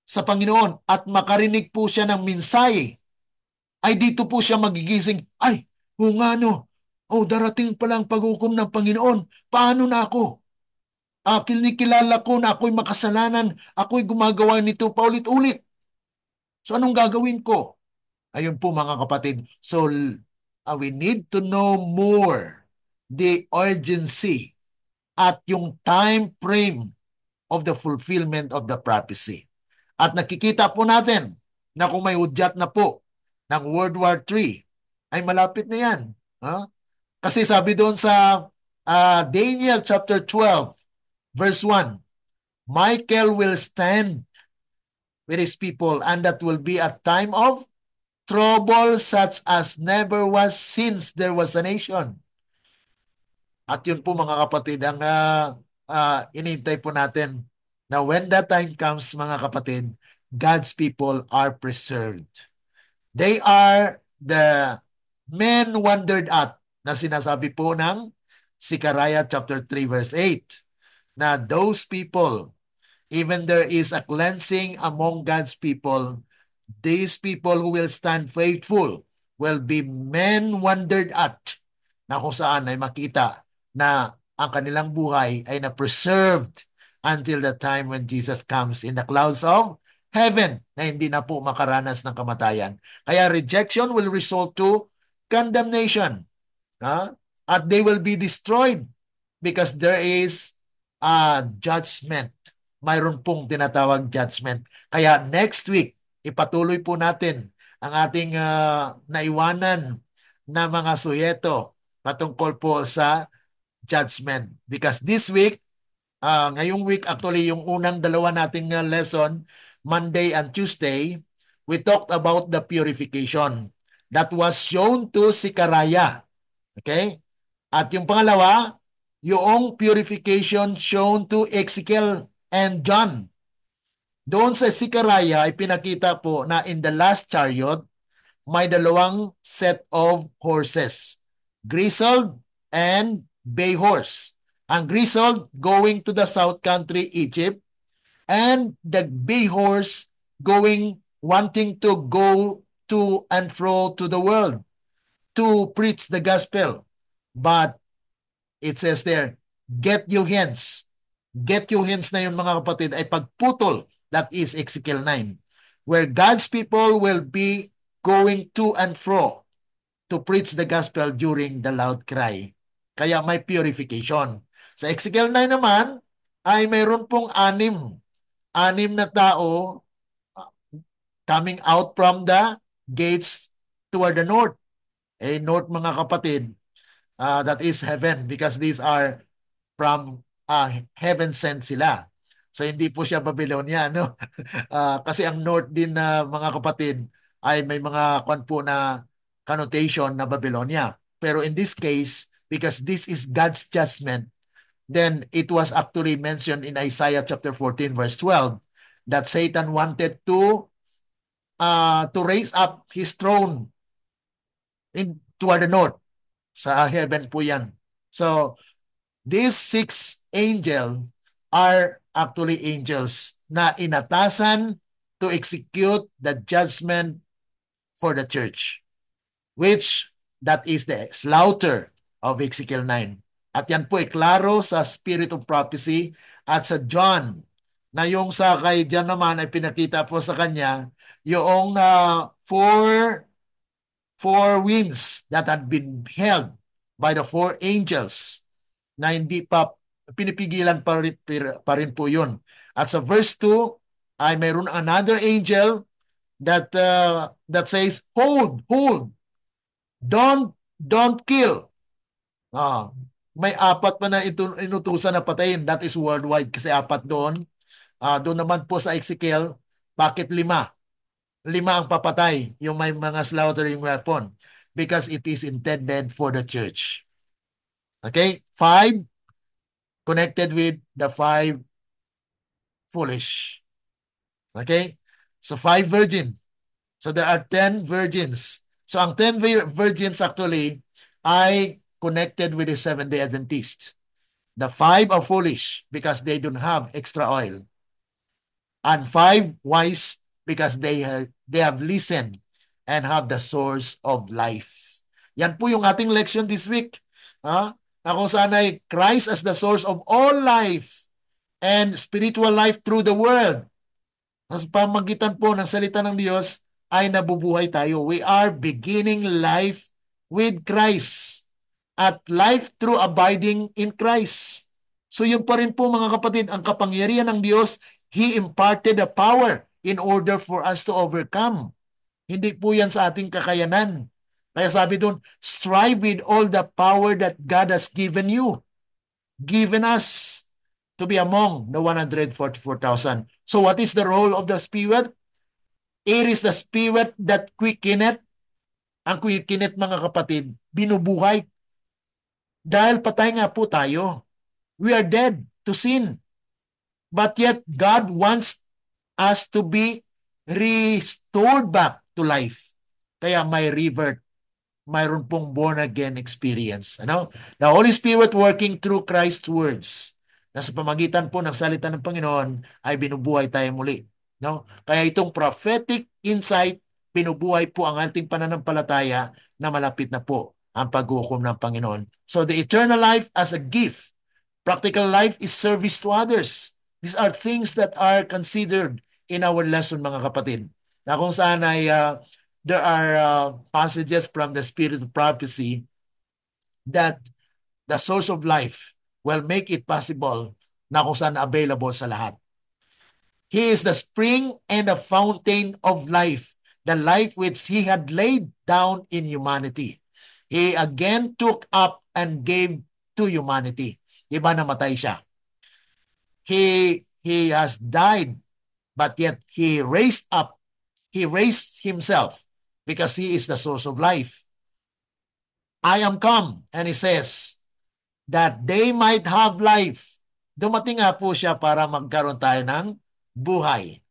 sa Panginoon at makarinig po siya ng mensahe, ay dito po siya magigising, ay, kung ano, darating pala ang paghukom ng Panginoon, paano na ako? Kinikilala ko na ako'y makasalanan, ako'y gumagawa nito paulit-ulit. So anong gagawin ko? Ayun po mga kapatid. So we need to know more the urgency at yung time frame of the fulfillment of the prophecy. At nakikita po natin na kung may udyat na po ng World War III, ay malapit na yan. Kasi sabi doon sa Daniel chapter 12, verse 1, Michael will stand with his people and that will be a time of trouble such as never was since there was a nation. At yun po mga kapatid, ang inintay po natin na when that time comes mga kapatid, God's people are preserved. They are the men wondered at na sinasabi po ng Zechariah chapter 3 verse 8 na those people, even there is a cleansing among God's people, these people who will stand faithful will be men wondered at na kung saan ay makita na ang kanilang buhay ay na-preserved until the time when Jesus comes in the clouds of heaven na hindi na po makaranas ng kamatayan. Kaya rejection will result to condemnation. At they will be destroyed because there is a judgment. Mayroon pong tinatawag judgment. Kaya next week, ipatuloy po natin ang ating naiwanan na mga suyeto patungkol po sa judgment. Because this week, ngayong week actually yung unang dalawa nating lesson, Monday and Tuesday, we talked about the purification that was shown to Zechariah. Okay? At yung pangalawa, yung purification shown to Ezekiel and John. Doon sa Zechariah ay pinakita po na in the last chariot, may dalawang set of horses, grizzled and bay horse. Ang grizzled going to the south country, Egypt, and the bay horse wanting to go to and fro to the world to preach the gospel. But it says there, get your hands. Get your hands na yun mga kapatid ay pagputol. That is Ezekiel 9. Where God's people will be going to and fro to preach the gospel during the loud cry. Kaya may purification. Sa Ezekiel 9 naman, ay mayroon pong anim na tao coming out from the gates toward the north. North mga kapatid, that is heaven because these are from heaven sent sila. So hindi po siya Babylonia, no? Kasi ang north din na mga kapatid ay may mga kwan po na connotation na Babylonia. Pero in this case, because this is God's judgment, then it was actually mentioned in Isaiah chapter 14 verse 12 that Satan wanted to raise up his throne toward the north. Sa heaven po yan. So, these 6 angels are actually angels na inatasan to execute the judgment for the church, which that is the slaughter of Ezekiel 9. At yan po ay klaro sa Spirit of Prophecy at sa John, na yung sa kay John naman ay pinakita po sa kanya yung four winds that had been held by the 4 angels na hindi pa pinipigilan pa rin po yun. At sa verse 2 ay mayroon another angel that says, hold, don't kill. May 4 pa na inutusan na patayin. That is worldwide kasi 4 doon. Doon naman po sa Ezekiel, bakit 5? 5 ang papatay, yung may mga slaughtering weapon because it is intended for the church. Okay? 5 connected with the 5 foolish. Okay? So 5 virgin. So there are 10 virgins. So ang 10 virgins actually ay connected with the Seventh-day Adventist. The 5 are foolish because they don't have extra oil. And 5 wise because they have listened and have the source of life. Yan po yung ating lection this week. Na kung saan ay Christ as the source of all life and spiritual life through the word. Sa pamagitan po ng salita ng Diyos ay nabubuhay tayo. We are beginning life with Christ at life through abiding in Christ. So yun pa rin po mga kapatid, ang kapangyarihan ng Diyos, He imparted the power in order for us to overcome. Hindi po yan sa ating kakayanan. Kaya sabi doon, strive with all the power that God has given you, given us to be among the 144,000. So what is the role of the Spirit? It is the Spirit that quickeneth. Ang quickeneth mga kapatid, binubuhay. Dahil patay nga po tayo. We are dead to sin. But yet, God wants us to be restored back to life. Kaya may revert. Mayroon pong born-again experience. The Holy Spirit working through Christ's words. Na sa pamagitan po ng salita ng Panginoon ay binubuhay tayo muli. Kaya itong prophetic insight, binubuhay po ang ating pananampalataya na malapit na po ang paghukom ng Panginoon. So the eternal life as a gift. Practical life is service to others. These are things that are considered in our lesson mga kapatid. Na kung saan ay there are passages from the Spirit of Prophecy that the source of life will make it possible na kung saan available sa lahat. He is the spring and the fountain of life, the life which He had laid down in humanity. He again took up and gave to humanity. Diba namatay siya? He has died, but yet He raised up. He raised Himself because He is the source of life. I am come, and He says, that they might have life. Dumating nga po siya para magkaroon tayo ng buhay.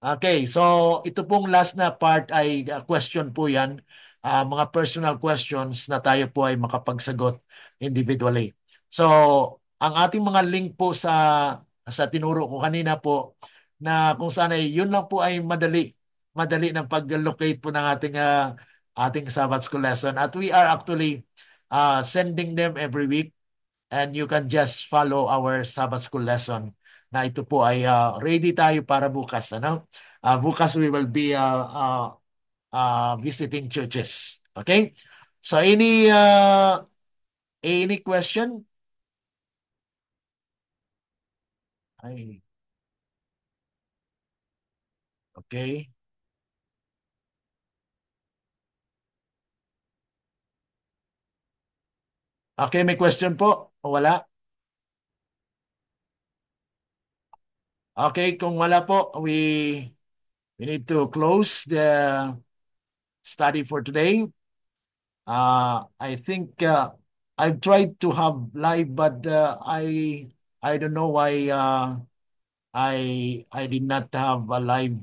Okay, so ito pong last na part ay question po yan. Mga personal questions na tayo po ay makapagsagot individually. So, ang ating mga link po sa tinuro ko kanina po na kung saan ay yun lang po ay madali ng pag-locate po ng ating Sabbath School lesson. At we are actually sending them every week and you can just follow our Sabbath School lesson na ito po ay ready tayo para bukas. Bukas we will be visiting churches. Okay? So any question? Ay, okay. Okay, may question po? O wala? Okay, kung wala po, we need to close the study for today. I think I've tried to have live, but I don't know why I did not have a live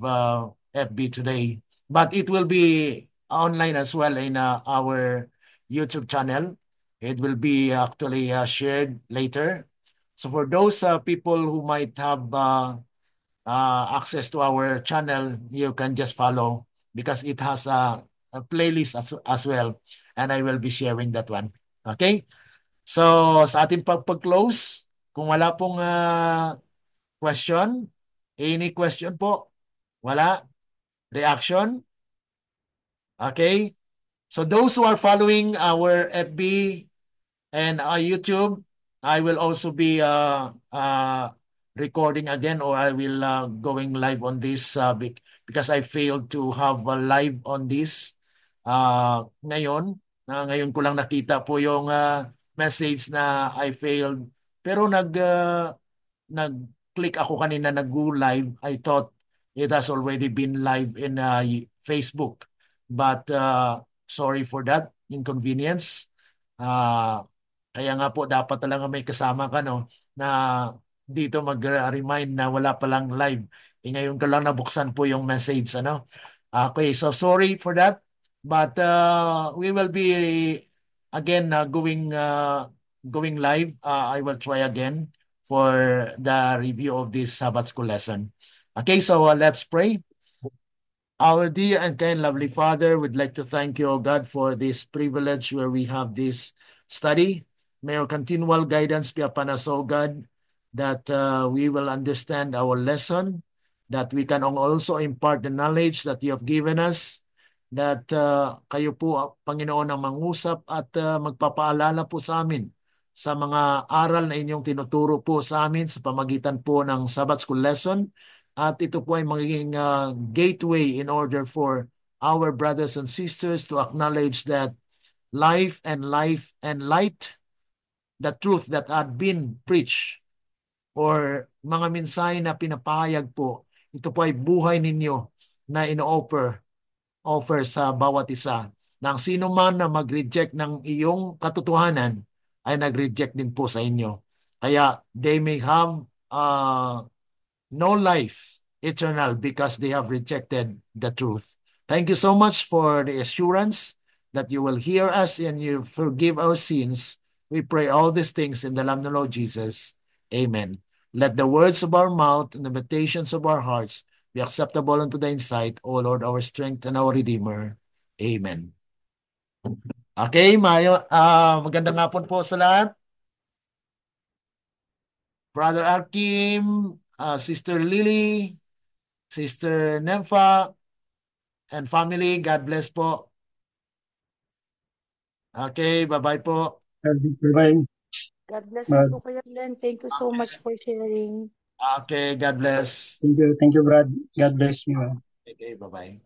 FB today. But it will be online as well in our YouTube channel. It will be actually shared later. So for those people who might have access to our channel, you can just follow because it has a playlist as well. And I will be sharing that one. Okay? So sa ating pag-close, kung wala pong question, any question po? Wala? Reaction? Okay? So those who are following our FB and YouTube, I will also be recording again, or I will going live on this because I failed to have a live on this ngayon. Ngayon ko lang nakita po yung message na I failed. Pero nag-click ako kanina, nag-go live. I thought it has already been live in Facebook. But sorry for that inconvenience. Uh, Kaya nga po dapat talaga may kasama ka no na dito mag-remind na wala palang live. Ngayon ko lang nabuksan po yung message ano. Okay, so sorry for that. But we will be again going live. I will try again for the review of this Sabbath school lesson. Okay, so let's pray. Our dear and kind lovely Father, we'd like to thank you, O God, for this privilege where we have this study. May your continual guidance be upon us, O God, that we will understand our lesson, that we can also impart the knowledge that you have given us, that kayo po, Panginoon, ang mangusap at magpapaalala po sa amin sa mga aral na inyong tinuturo po sa amin sa pamagitan po ng Sabbath School lesson. At ito po ay magiging gateway in order for our brothers and sisters to acknowledge that life and light, the truth that had been preached or mga mensahe na pinapahayag po, ito po ay buhay ninyo na offer sa bawat isa. Nang sino man na mag-reject ng iyong katotohanan ay nag-reject din po sa inyo. Kaya they may have no life eternal because they have rejected the truth. Thank you so much for the assurance that you will hear us and you forgive our sins. We pray all these things in the name of the Lord Jesus. Amen. Let the words of our mouth and the meditations of our hearts be acceptable unto thy sight, O Lord, our strength and our Redeemer. Amen. Okay, magandang hapon po sa lahat. Brother Arkim, Sister Lily, Sister Nympha, and family, God bless po. Okay, bye-bye po. Bye. God bless you po Kuya Glenn. Thank you so much for sharing. Okay, God bless. Thank you, Brad. God bless you. Okay, bye-bye.